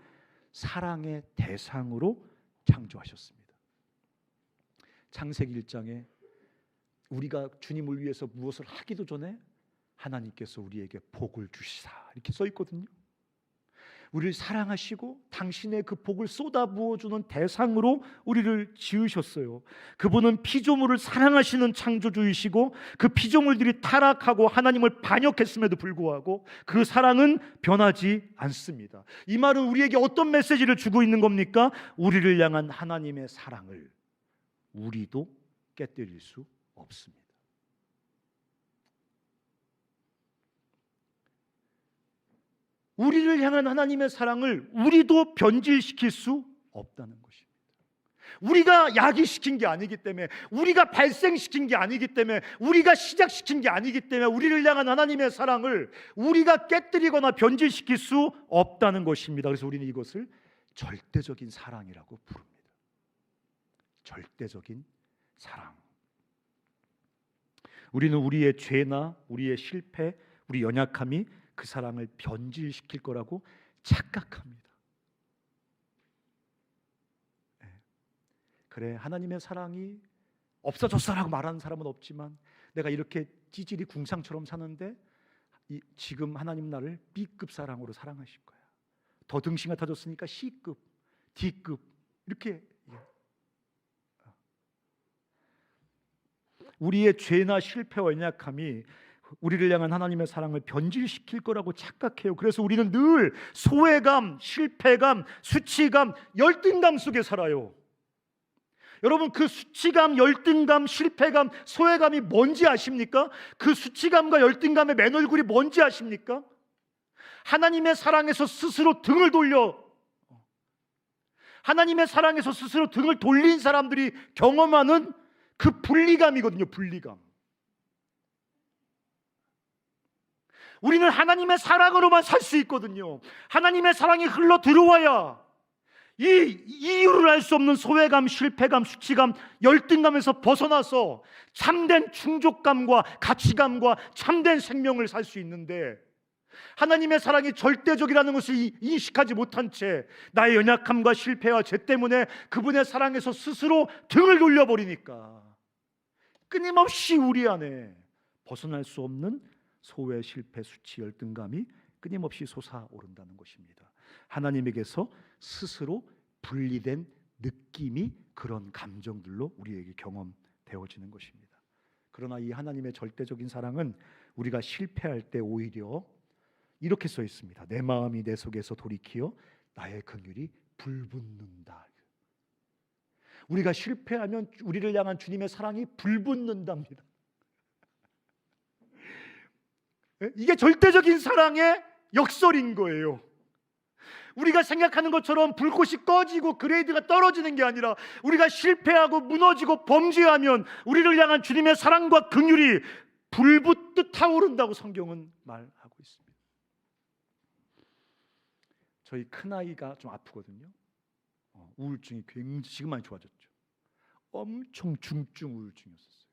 [SPEAKER 1] 사랑의 대상으로 창조하셨습니다. 창세기 1장에 우리가 주님을 위해서 무엇을 하기도 전에 하나님께서 우리에게 복을 주시사 이렇게 써 있거든요. 우리를 사랑하시고 당신의 그 복을 쏟아부어주는 대상으로 우리를 지으셨어요. 그분은 피조물을 사랑하시는 창조주이시고 그 피조물들이 타락하고 하나님을 반역했음에도 불구하고 그 사랑은 변하지 않습니다. 이 말은 우리에게 어떤 메시지를 주고 있는 겁니까? 우리를 향한 하나님의 사랑을 우리도 깨뜨릴 수 없습니다. 우리를 향한 하나님의 사랑을 우리도 변질시킬 수 없다는 것입니다. 우리가 야기시킨 게 아니기 때문에, 우리가 발생시킨 게 아니기 때문에, 우리가 시작시킨 게 아니기 때문에 우리를 향한 하나님의 사랑을 우리가 깨뜨리거나 변질시킬 수 없다는 것입니다. 그래서 우리는 이것을 절대적인 사랑이라고 부릅니다. 절대적인 사랑. 우리는 우리의 죄나 우리의 실패, 우리 연약함이 그 사랑을 변질시킬 거라고 착각합니다. 그래, 하나님의 사랑이 없어졌어라고 말하는 사람은 없지만 내가 이렇게 찌질이 궁상처럼 사는데 지금 하나님 나를 B급 사랑으로 사랑하실 거야. 더 등신이 터졌으니까 C급, D급 이렇게. 우리의 죄나 실패와 연약함이 우리를 향한 하나님의 사랑을 변질시킬 거라고 착각해요. 그래서 우리는 늘 소외감, 실패감, 수치감, 열등감 속에 살아요. 여러분, 그 수치감, 열등감, 실패감, 소외감이 뭔지 아십니까? 그 수치감과 열등감의 맨 얼굴이 뭔지 아십니까? 하나님의 사랑에서 스스로 등을 돌려, 하나님의 사랑에서 스스로 등을 돌린 사람들이 경험하는 그 분리감이거든요. 분리감. 우리는 하나님의 사랑으로만 살 수 있거든요. 하나님의 사랑이 흘러 들어와야 이 이유를 알 수 없는 소외감, 실패감, 수치감, 열등감에서 벗어나서 참된 충족감과 가치감과 참된 생명을 살 수 있는데, 하나님의 사랑이 절대적이라는 것을 인식하지 못한 채 나의 연약함과 실패와 죄 때문에 그분의 사랑에서 스스로 등을 돌려버리니까 끊임없이 우리 안에 벗어날 수 없는 소외, 실패, 수치, 열등감이 끊임없이 솟아오른다는 것입니다. 하나님에게서 스스로 분리된 느낌이 그런 감정들로 우리에게 경험되어지는 것입니다. 그러나 이 하나님의 절대적인 사랑은 우리가 실패할 때 오히려 이렇게 써 있습니다. 내 마음이 내 속에서 돌이키어 나의 긍휼이 불붙는다. 우리가 실패하면 우리를 향한 주님의 사랑이 불붙는답니다. 이게 절대적인 사랑의 역설인 거예요. 우리가 생각하는 것처럼 불꽃이 꺼지고 그레이드가 떨어지는 게 아니라 우리가 실패하고 무너지고 범죄하면 우리를 향한 주님의 사랑과 긍휼이 불붙듯 타오른다고 성경은 말하고 있습니다. 저희 큰아이가 좀 아프거든요. 우울증이 굉장히 지금 많이 좋아졌죠. 엄청 중증 우울증이었어요.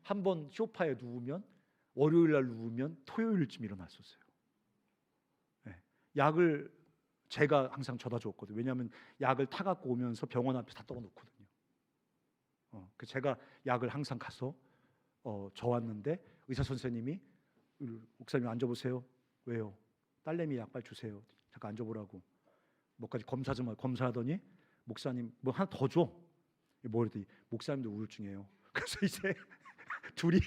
[SPEAKER 1] 한번 소파에 누우면 월요일 날 누우면 토요일쯤 일어났었어요. 약을 제가 항상 줘다 줬거든요. 왜냐하면 약을 타갖고 오면서 병원 앞에 다 떨어놓거든요. 제가 약을 항상 가서 줘왔는데 의사 선생님이 목사님 앉아보세요. 왜요? 딸내미 약 빨리 주세요. 잠깐 앉아보라고. 뭐까지 검사 좀 검사하더니 목사님 뭐 하나 더 줘. 뭐 그랬더니 목사님도 우울증이에요. 그래서 이제 둘이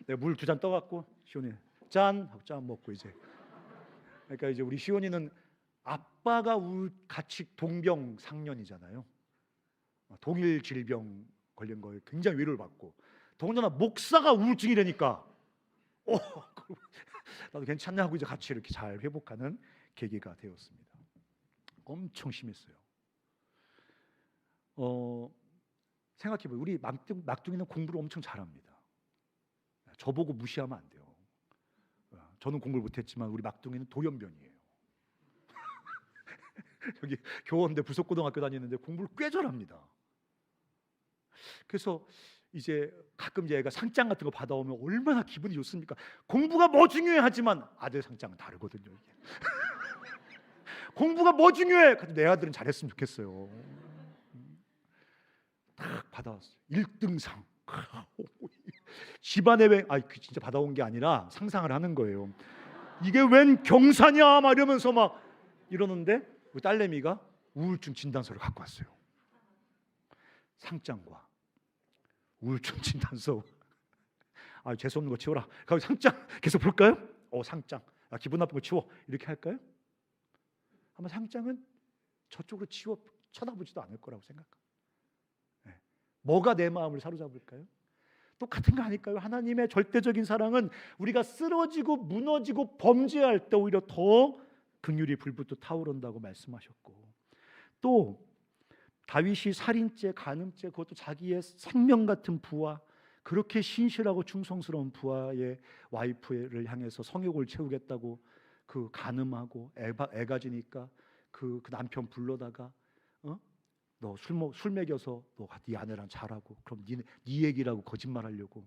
[SPEAKER 1] 내가 물 2잔 떠갖고 시온이 짠 하고 짠 먹고 이제 그러니까 이제 우리 시온이는 아빠가 같이 동병상련이잖아요. 동일 질병 걸린 거에 굉장히 위로를 받고 더군다나 목사가 우울증이라니까 나도 괜찮냐 하고 이제 같이 이렇게 잘 회복하는 계기가 되었습니다. 엄청 심했어요. 생각해보세요. 우리 막둥이는 공부를 엄청 잘합니다. 저보고 무시하면 안 돼요. 저는 공부를 못했지만 우리 막둥이는 돌연변이에요. 여기 교원대 부속고등학교 다니는데 공부를 꽤 잘합니다. 그래서 이제 가끔 얘가 상장 같은 거 받아오면 얼마나 기분이 좋습니까? 공부가 뭐 중요해 하지만 아들 상장은 다르거든요. 이게. 공부가 뭐 중요해? 근데 내 아들은 잘했으면 좋겠어요. 딱 받아왔어요. 1등상. 집안에 진짜 받아온 게 아니라 상상을 하는 거예요. 이게 웬 경사냐 막 이러면서 막 이러는데 우리 딸내미가 우울증 진단서를 갖고 왔어요. 상장과 우울증 진단서. 재수 없는 거 치워라. 가고 상장 계속 볼까요? 상장. 기분 나쁜 거 치워. 이렇게 할까요? 아마 상장은 저쪽으로 쳐다보지도 않을 거라고 생각합니다. 뭐가 내 마음을 사로잡을까요? 똑같은 거 아닐까요? 하나님의 절대적인 사랑은 우리가 쓰러지고 무너지고 범죄할 때 오히려 더 긍휼이 불붙듯 타오른다고 말씀하셨고, 또 다윗이 살인죄, 간음죄, 그것도 자기의 생명 같은 부하, 그렇게 신실하고 충성스러운 부하의 와이프를 향해서 성욕을 채우겠다고 그 간음하고 애가 지니까 그 남편 불러다가 너 술 먹여서 너가 네 아내랑 잘하고 그럼 네 얘기라고 거짓말하려고.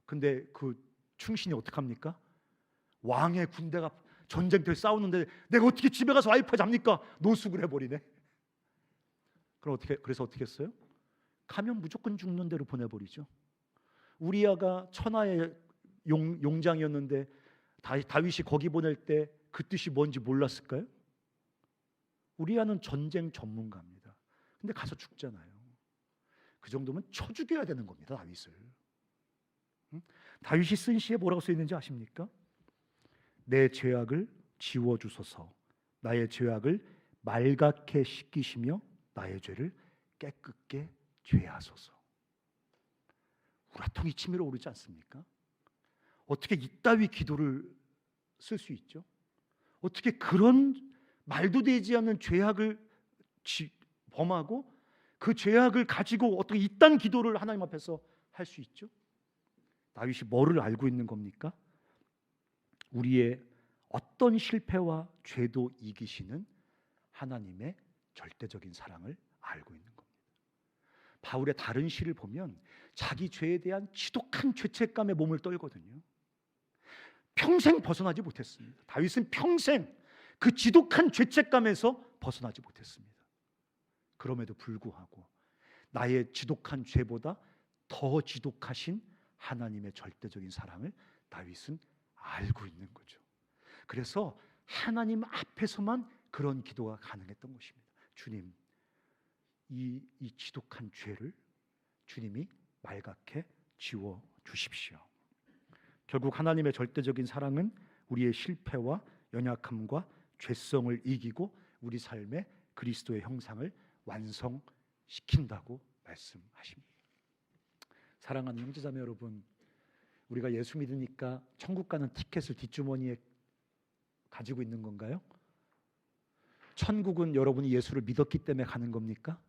[SPEAKER 1] 근데 그 충신이 어떡합니까? 왕의 군대가 전쟁터에 싸우는데 내가 어떻게 집에 가서 와이프 잡니까? 노숙을 해버리네. 그래서 어떻게 했어요? 가면 무조건 죽는 대로 보내버리죠. 우리아가 천하의 용장이었는데 다윗이 거기 보낼 때 그 뜻이 뭔지 몰랐을까요? 우리아는 전쟁 전문가입니다. 근데 가서 죽잖아요. 그 정도면 쳐 죽여야 되는 겁니다, 다윗을. 다윗이 쓴 시에 뭐라고 써 있는지 아십니까? 내 죄악을 지워주소서, 나의 죄악을 말갛게 씻기시며 나의 죄를 깨끗게 죄하소서. 우라통이 치밀어 오르지 않습니까? 어떻게 이따위 기도를 쓸 수 있죠? 어떻게 그런 말도 되지 않는 죄악을 범하고 그 죄악을 가지고 어떻게 이딴 기도를 하나님 앞에서 할 수 있죠? 다윗이 뭐를 알고 있는 겁니까? 우리의 어떤 실패와 죄도 이기시는 하나님의 절대적인 사랑을 알고 있는 겁니다. 바울의 다른 시를 보면 자기 죄에 대한 지독한 죄책감에 몸을 떨거든요. 평생 벗어나지 못했습니다. 다윗은 평생 그 지독한 죄책감에서 벗어나지 못했습니다. 그럼에도 불구하고 나의 지독한 죄보다 더 지독하신 하나님의 절대적인 사랑을 다윗은 알고 있는 거죠. 그래서 하나님 앞에서만 그런 기도가 가능했던 것입니다. 주님, 이 지독한 죄를 주님이 말갛게 지워 주십시오. 결국 하나님의 절대적인 사랑은 우리의 실패와 연약함과 죄성을 이기고 우리 삶에 그리스도의 형상을 완성시킨다고 말씀하십니다. 사랑하는 형제자매 여러분, 우리가 예수 믿으니까 천국 가는 티켓을 뒷주머니에 가지고 있는 건가요? 천국은 여러분이 예수를 믿었기 때문에 가는 겁니까?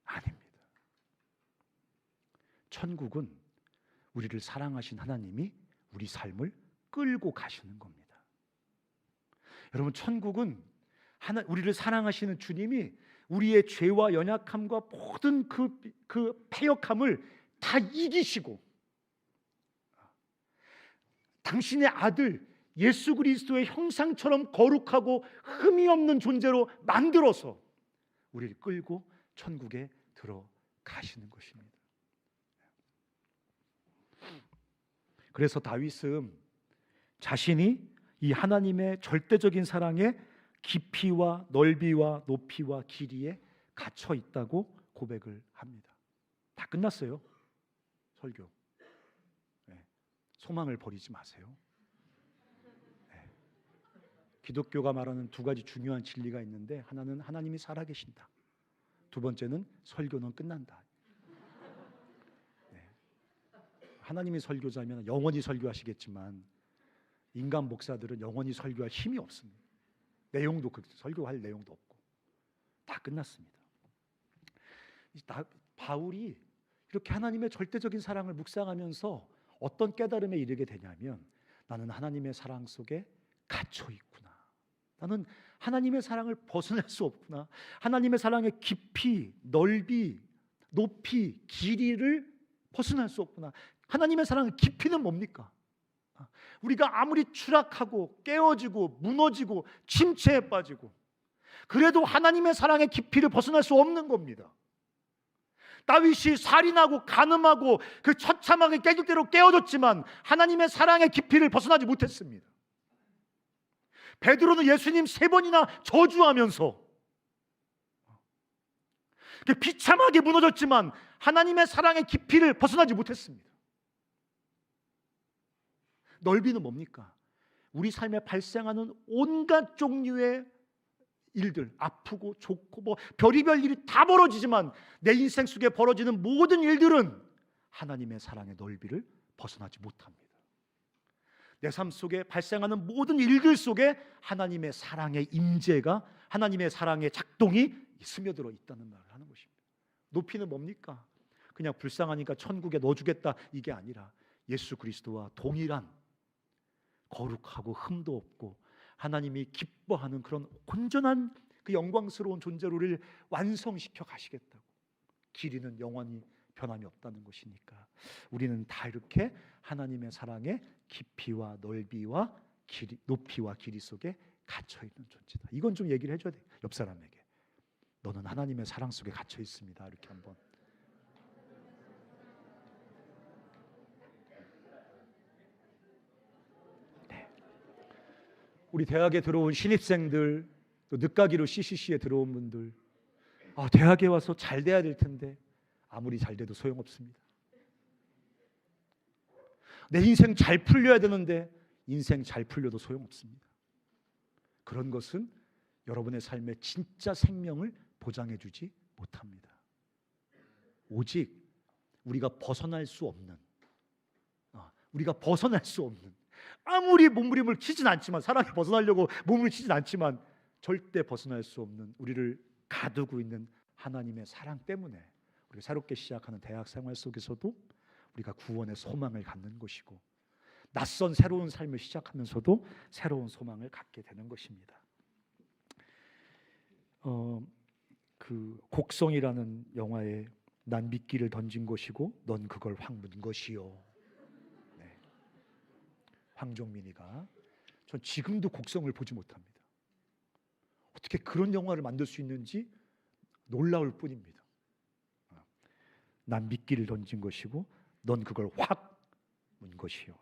[SPEAKER 1] 아닙니다. 천국은 우리를 사랑하신 하나님이 우리 삶을 끌고 가시는 겁니다. 여러분, 천국은 우리를 사랑하시는 주님이 우리의 죄와 연약함과 모든 그 패역함을 다 이기시고 당신의 아들 예수 그리스도의 형상처럼 거룩하고 흠이 없는 존재로 만들어서 우리를 끌고 천국에 들어가시는 것입니다. 그래서 다윗은 자신이 이 하나님의 절대적인 사랑에 깊이와 넓이와 높이와 길이에 갇혀 있다고 고백을 합니다. 다 끝났어요. 설교. 소망을 버리지 마세요. 기독교가 말하는 두 가지 중요한 진리가 있는데, 하나는 하나님이 살아계신다. 두 번째는 설교는 끝난다. 하나님이 설교자면 영원히 설교하시겠지만 인간 목사들은 영원히 설교할 힘이 없습니다. 내용도 설교할 내용도 없고 다 끝났습니다. 바울이 이렇게 하나님의 절대적인 사랑을 묵상하면서 어떤 깨달음에 이르게 되냐면, 나는 하나님의 사랑 속에 갇혀 있구나. 나는 하나님의 사랑을 벗어날 수 없구나. 하나님의 사랑의 깊이, 넓이, 높이, 길이를 벗어날 수 없구나. 하나님의 사랑의 깊이는 뭡니까? 우리가 아무리 추락하고 깨어지고 무너지고 침체에 빠지고 그래도 하나님의 사랑의 깊이를 벗어날 수 없는 겁니다. 다윗이 살인하고 간음하고 그 처참하게 깨질 대로 깨어졌지만 하나님의 사랑의 깊이를 벗어나지 못했습니다. 베드로는 예수님 3번이나 저주하면서 비참하게 무너졌지만 하나님의 사랑의 깊이를 벗어나지 못했습니다. 넓이는 뭡니까? 우리 삶에 발생하는 온갖 종류의 일들, 아프고 좋고 뭐 별의별 일이 다 벌어지지만 내 인생 속에 벌어지는 모든 일들은 하나님의 사랑의 넓이를 벗어나지 못합니다. 내 삶 속에 발생하는 모든 일들 속에 하나님의 사랑의 임재가, 하나님의 사랑의 작동이 스며들어 있다는 말을 하는 것입니다. 높이는 뭡니까? 그냥 불쌍하니까 천국에 넣어주겠다, 이게 아니라 예수 그리스도와 동일한 거룩하고 흠도 없고 하나님이 기뻐하는 그런 온전한 그 영광스러운 존재로 우리를 완성시켜 가시겠다고. 길이는 영원히 변함이 없다는 것이니까 우리는 다 이렇게 하나님의 사랑의 깊이와 넓이와 길이, 높이와 길이 속에 갇혀 있는 존재다. 이건 좀 얘기를 해줘야 돼. 옆 사람에게. 너는 하나님의 사랑 속에 갇혀 있습니다. 이렇게 한번. 우리 대학에 들어온 신입생들, 또 늦가기로 CCC에 들어온 분들, 대학에 와서 잘 돼야 될 텐데 아무리 잘 돼도 소용없습니다. 내 인생 잘 풀려야 되는데 인생 잘 풀려도 소용없습니다. 그런 것은 여러분의 삶의 진짜 생명을 보장해 주지 못합니다. 오직 우리가 벗어날 수 없는, 아무리 몸부림을 치진 않지만, 사랑이 벗어나려고 몸을 치진 않지만 절대 벗어날 수 없는, 우리를 가두고 있는 하나님의 사랑 때문에 우리가 새롭게 시작하는 대학 생활 속에서도 우리가 구원의 소망을 갖는 것이고, 낯선 새로운 삶을 시작하면서도 새로운 소망을 갖게 되는 것입니다. 그 곡성이라는 영화에 난 미끼를 던진 것이고 넌 그걸 확 문 것이요. 황정민이가, 전 지금도 곡성을 보지 못합니다. 어떻게 그런 영화를 만들 수 있는지 놀라울 뿐입니다. 난 미끼를 던진 것이고 넌 그걸 확 문 것이요.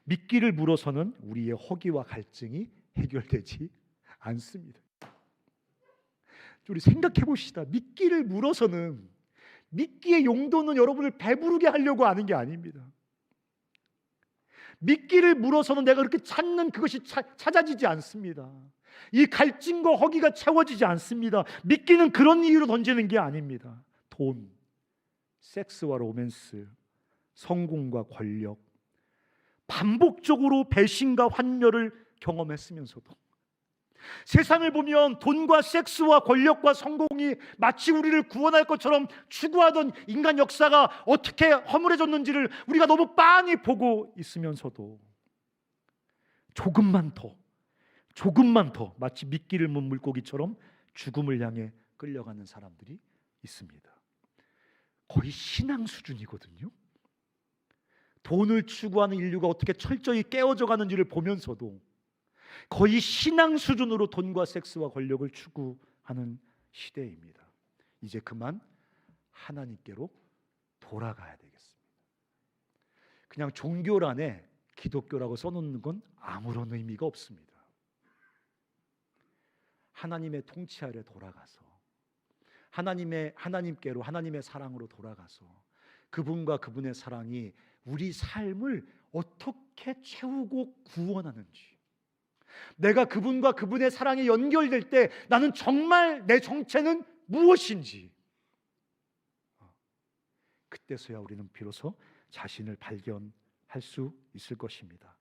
[SPEAKER 1] 미끼를 물어서는 우리의 허기와 갈증이 해결되지 않습니다. 우리 생각해 봅시다. 미끼를 물어서는, 미끼의 용도는 여러분을 배부르게 하려고 하는 게 아닙니다. 미끼를 물어서는 내가 그렇게 찾는 그것이 찾아지지 않습니다. 이 갈증과 허기가 채워지지 않습니다. 미끼는 그런 이유로 던지는 게 아닙니다. 돈, 섹스와 로맨스, 성공과 권력, 반복적으로 배신과 환멸을 경험했으면서도 세상을 보면 돈과 섹스와 권력과 성공이 마치 우리를 구원할 것처럼 추구하던 인간 역사가 어떻게 허물해졌는지를 우리가 너무 빤히 보고 있으면서도 조금만 더 마치 미끼를 문 물고기처럼 죽음을 향해 끌려가는 사람들이 있습니다. 거의 신앙 수준이거든요. 돈을 추구하는 인류가 어떻게 철저히 깨어져 가는지를 보면서도 거의 신앙 수준으로 돈과 섹스와 권력을 추구하는 시대입니다. 이제 그만 하나님께로 돌아가야 되겠습니다. 그냥 종교란에 기독교라고 써놓는 건 아무런 의미가 없습니다. 하나님의 통치 아래 돌아가서 하나님께로, 하나님의 사랑으로 돌아가서 그분과 그분의 사랑이 우리 삶을 어떻게 채우고 구원하는지, 내가 그분과 그분의 사랑에 연결될 때 나는 정말 내 정체는 무엇인지, 그때서야 우리는 비로소 자신을 발견할 수 있을 것입니다.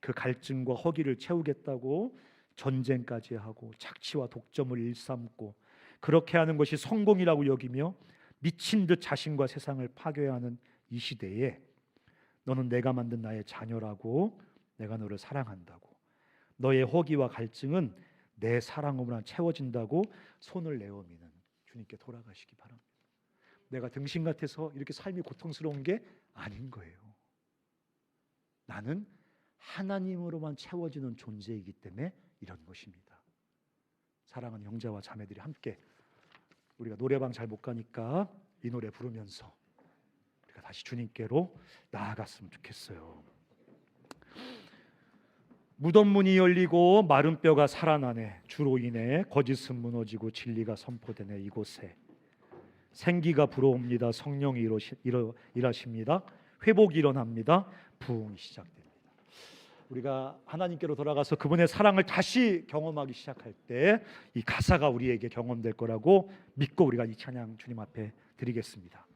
[SPEAKER 1] 그 갈증과 허기를 채우겠다고 전쟁까지 하고 착취와 독점을 일삼고 그렇게 하는 것이 성공이라고 여기며 미친 듯 자신과 세상을 파괴해야 하는 이 시대에 너는 내가 만든 나의 자녀라고, 내가 너를 사랑한다고, 너의 허기와 갈증은 내 사랑으로만 채워진다고 손을 내어 미는 주님께 돌아가시기 바랍니다. 내가 등신 같아서 이렇게 삶이 고통스러운 게 아닌 거예요. 나는 하나님으로만 채워지는 존재이기 때문에 이런 것입니다. 사랑하는 형제와 자매들이 함께, 우리가 노래방 잘 못 가니까 이 노래 부르면서 우리가 다시 주님께로 나아갔으면 좋겠어요. 무덤 문이 열리고 마른 뼈가 살아나네. 주로 인해 거짓은 무너지고 진리가 선포되네. 이곳에 생기가 불어옵니다. 성령이 일하십니다. 회복이 일어납니다. 부흥이 시작됩니다. 우리가 하나님께로 돌아가서 그분의 사랑을 다시 경험하기 시작할 때 이 가사가 우리에게 경험될 거라고 믿고 우리가 이 찬양 주님 앞에 드리겠습니다.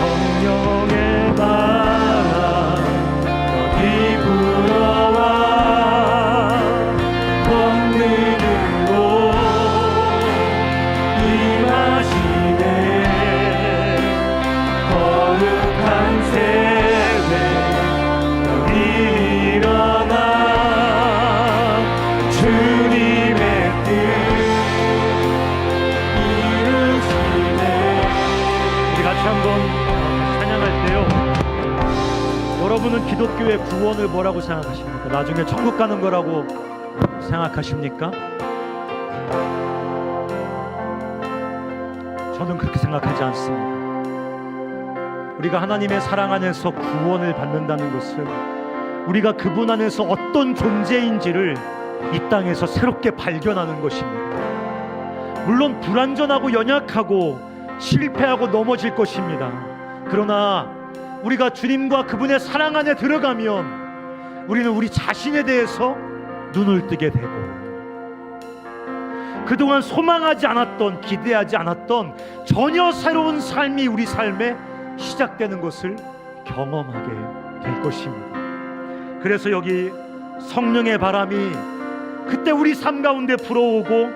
[SPEAKER 2] 성령의 바람 여기 불어
[SPEAKER 1] 한번 찬양할 때요, 여러분은 기독교의 구원을 뭐라고 생각하십니까? 나중에 천국 가는 거라고 생각하십니까? 저는 그렇게 생각하지 않습니다. 우리가 하나님의 사랑 안에서 구원을 받는다는 것은 우리가 그분 안에서 어떤 존재인지를 이 땅에서 새롭게 발견하는 것입니다. 물론 불완전하고 연약하고 실패하고 넘어질 것입니다. 그러나 우리가 주님과 그분의 사랑 안에 들어가면 우리는 우리 자신에 대해서 눈을 뜨게 되고, 그동안 소망하지 않았던, 기대하지 않았던 전혀 새로운 삶이 우리 삶에 시작되는 것을 경험하게 될 것입니다. 그래서 여기 성령의 바람이 그때 우리 삶 가운데 불어오고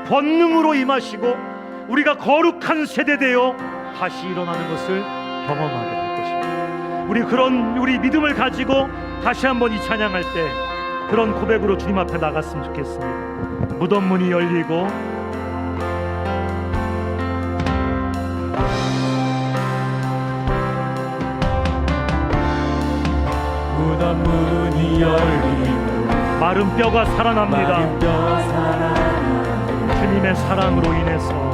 [SPEAKER 1] 권능으로 임하시고 우리가 거룩한 세대 되어 다시 일어나는 것을 경험하게 될 것입니다. 우리 믿음을 가지고 다시 한번 이 찬양할 때 그런 고백으로 주님 앞에 나갔으면 좋겠습니다. 무덤 문이 열리고
[SPEAKER 2] 무덤 문이 열리고
[SPEAKER 1] 마른 뼈가 살아납니다.
[SPEAKER 2] 마른 뼈 살아나고
[SPEAKER 1] 주님의 사랑으로 인해서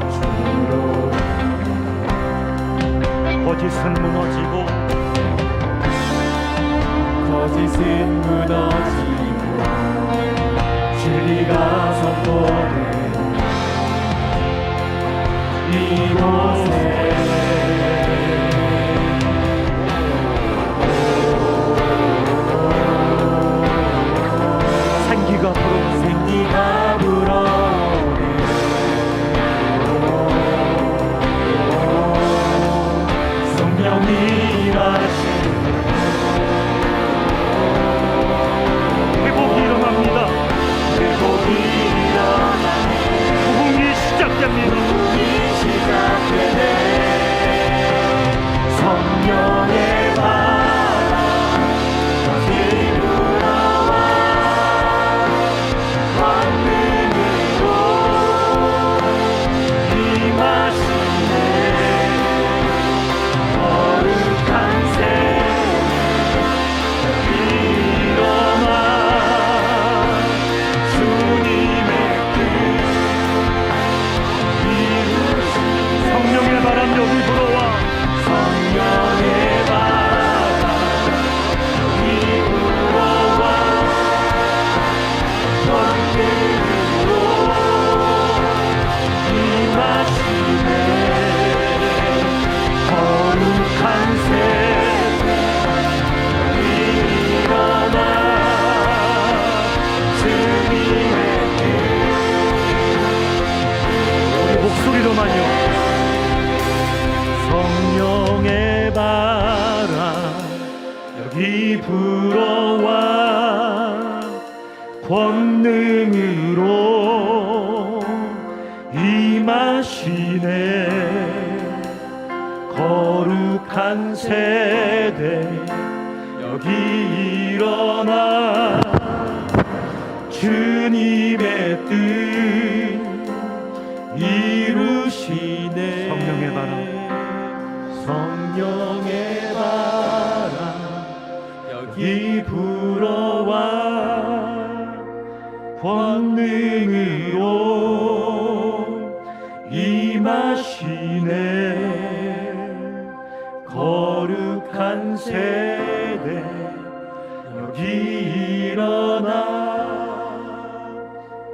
[SPEAKER 1] 거짓은 무너지고
[SPEAKER 2] 거짓은 무너지고 진리가 선포되는 이곳에 생기가 불어오네. 성령이 일하시네.
[SPEAKER 1] 회복이 일어납니다.
[SPEAKER 2] 회복이 일어나네.
[SPEAKER 1] 부흥이 시작됩니다.
[SPEAKER 2] 부흥이 시작되네. 성령의 바람 다시 불어와 권능으로 임하시네. 거룩한 새 일어나 주님의 뜻 이루시네.
[SPEAKER 1] 성령의 바람 여기 불어와
[SPEAKER 2] 성령의 바람 여기 불어와 권능으로 임하시네. 거룩한 세대 일어나 주님의
[SPEAKER 1] 우리 목소리로만요. 성령의 바람 여기 불어와 권능으로 임하시네. 거룩한 세대 여기 일어나 주님의 뜻 이루시네. 성령의 바람 성령의 바람 여기 불어와 권능으로 임하시네. 거룩한 세대 여기 일어나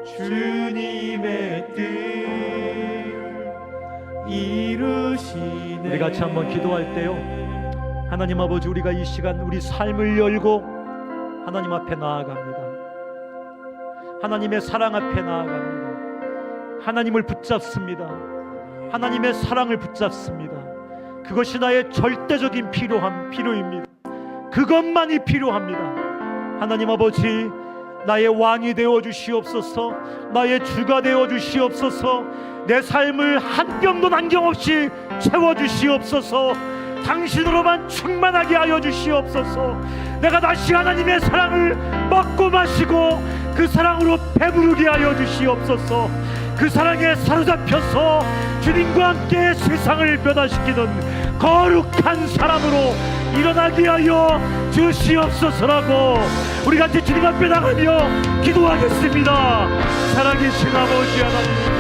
[SPEAKER 1] 주님의 뜻 이루시네. 우리 같이 한번 기도할 때요, 하나님 아버지, 우리가 이 시간 우리 삶을 열고 하나님 앞에 나아갑니다. 하나님의 사랑 앞에 나아갑니다. 하나님을 붙잡습니다. 하나님의 사랑을 붙잡습니다. 그것이 나의 절대적인 필요입니다. 그것만이 필요합니다. 하나님 아버지, 나의 왕이 되어 주시옵소서. 나의 주가 되어 주시옵소서. 내 삶을 한 병도 남김없이 채워 주시옵소서. 당신으로만 충만하게 하여 주시옵소서. 내가 다시 하나님의 사랑을 먹고 마시고 그 사랑으로 배부르게 하여 주시옵소서. 그 사랑에 사로잡혀서 주님과 함께 세상을 변화시키는 거룩한 사람으로 일어나게 하여 주시옵소서라고 우리 같이 주님 앞에 나가며 기도하겠습니다. 살아계신 아버지 하나님,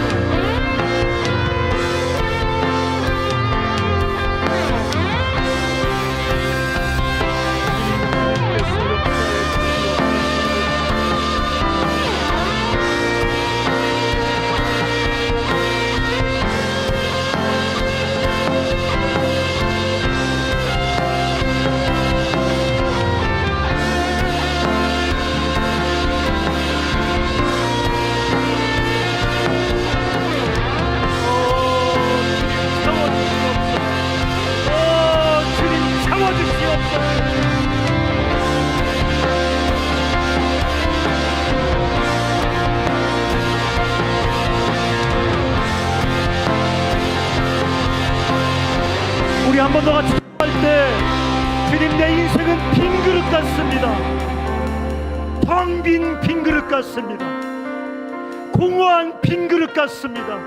[SPEAKER 1] 우리 한 번 더 같이 할 때 주님, 내 인생은 빈 그릇 같습니다. 텅 빈 빈 그릇 같습니다. 공허한 빈 그릇 같습니다.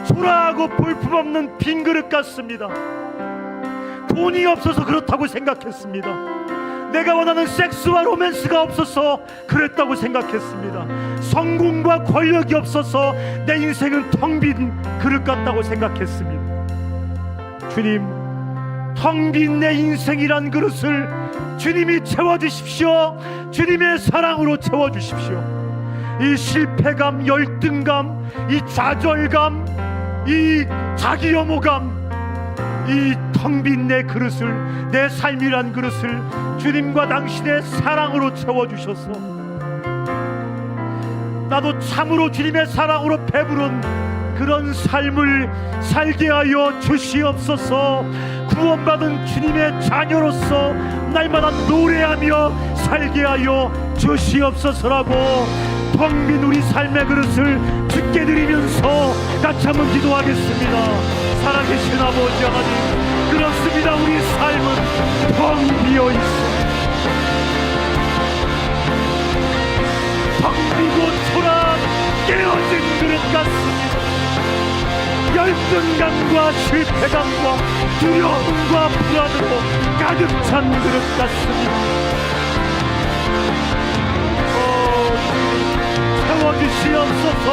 [SPEAKER 1] 초라하고 볼품없는 빈 그릇 같습니다. 돈이 없어서 그렇다고 생각했습니다. 내가 원하는 섹스와 로맨스가 없어서 그랬다고 생각했습니다. 성공과 권력이 없어서 내 인생은 텅 빈 그릇 같다고 생각했습니다. 주님, 텅 빈 내 인생이란 그릇을 주님이 채워주십시오. 주님의 사랑으로 채워주십시오. 이 실패감, 열등감, 이 좌절감, 이 자기 혐오감, 이 텅 빈 내 그릇을, 내 삶이란 그릇을 주님과 당신의 사랑으로 채워주셔서 나도 참으로 주님의 사랑으로 배부른 그런 삶을 살게 하여 주시옵소서. 구원받은 주님의 자녀로서 날마다 노래하며 살게 하여 주시옵소서라고 텅 빈 우리 삶의 그릇을 주께 드리면서 같이 한번 기도하겠습니다. 살아계신 아버지 하나님, 그렇습니다. 우리 삶은 텅 비어 있습니다. 텅 비고 초라한 깨어진 그릇 같습니다. 열등감과 실패감과 두려움과 불안으로 가득 찬 그릇 같습니다. 채워주시옵소서.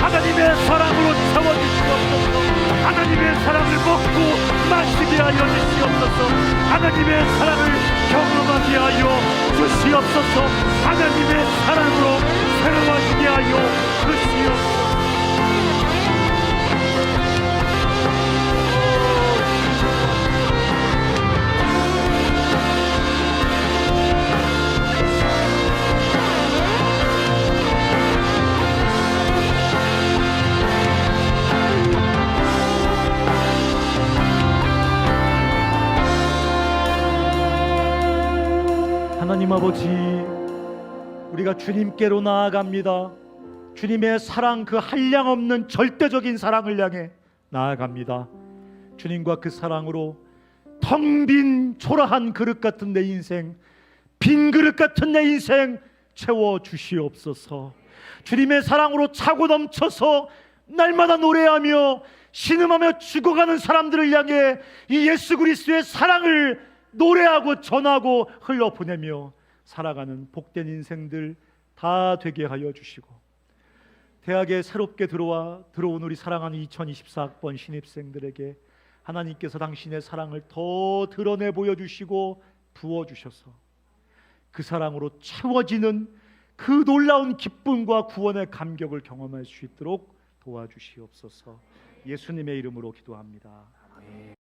[SPEAKER 1] 하나님의 사랑으로 채워주시옵소서. 하나님의 사랑을 먹고 마시게 하여 주시옵소서. 하나님의 사랑을 경험하게 하여 주시옵소서. 하나님의 사랑으로 새로워지게 하여 주시옵소서. 하나님 아버지, 우리가 주님께로 나아갑니다. 주님의 사랑, 그 한량없는 절대적인 사랑을 향해 나아갑니다. 주님과 그 사랑으로 텅 빈 초라한 그릇 같은 내 인생, 빈 그릇 같은 내 인생 채워주시옵소서. 주님의 사랑으로 차고 넘쳐서 날마다 노래하며 신음하며 죽어가는 사람들을 향해 이 예수 그리스도의 사랑을 노래하고 전하고 흘러보내며 살아가는 복된 인생들 다 되게 하여 주시고, 대학에 새롭게 들어온 우리 사랑하는 2024학번 신입생들에게 하나님께서 당신의 사랑을 더 드러내 보여주시고 부어주셔서 그 사랑으로 채워지는 그 놀라운 기쁨과 구원의 감격을 경험할 수 있도록 도와주시옵소서. 예수님의 이름으로 기도합니다. 아멘.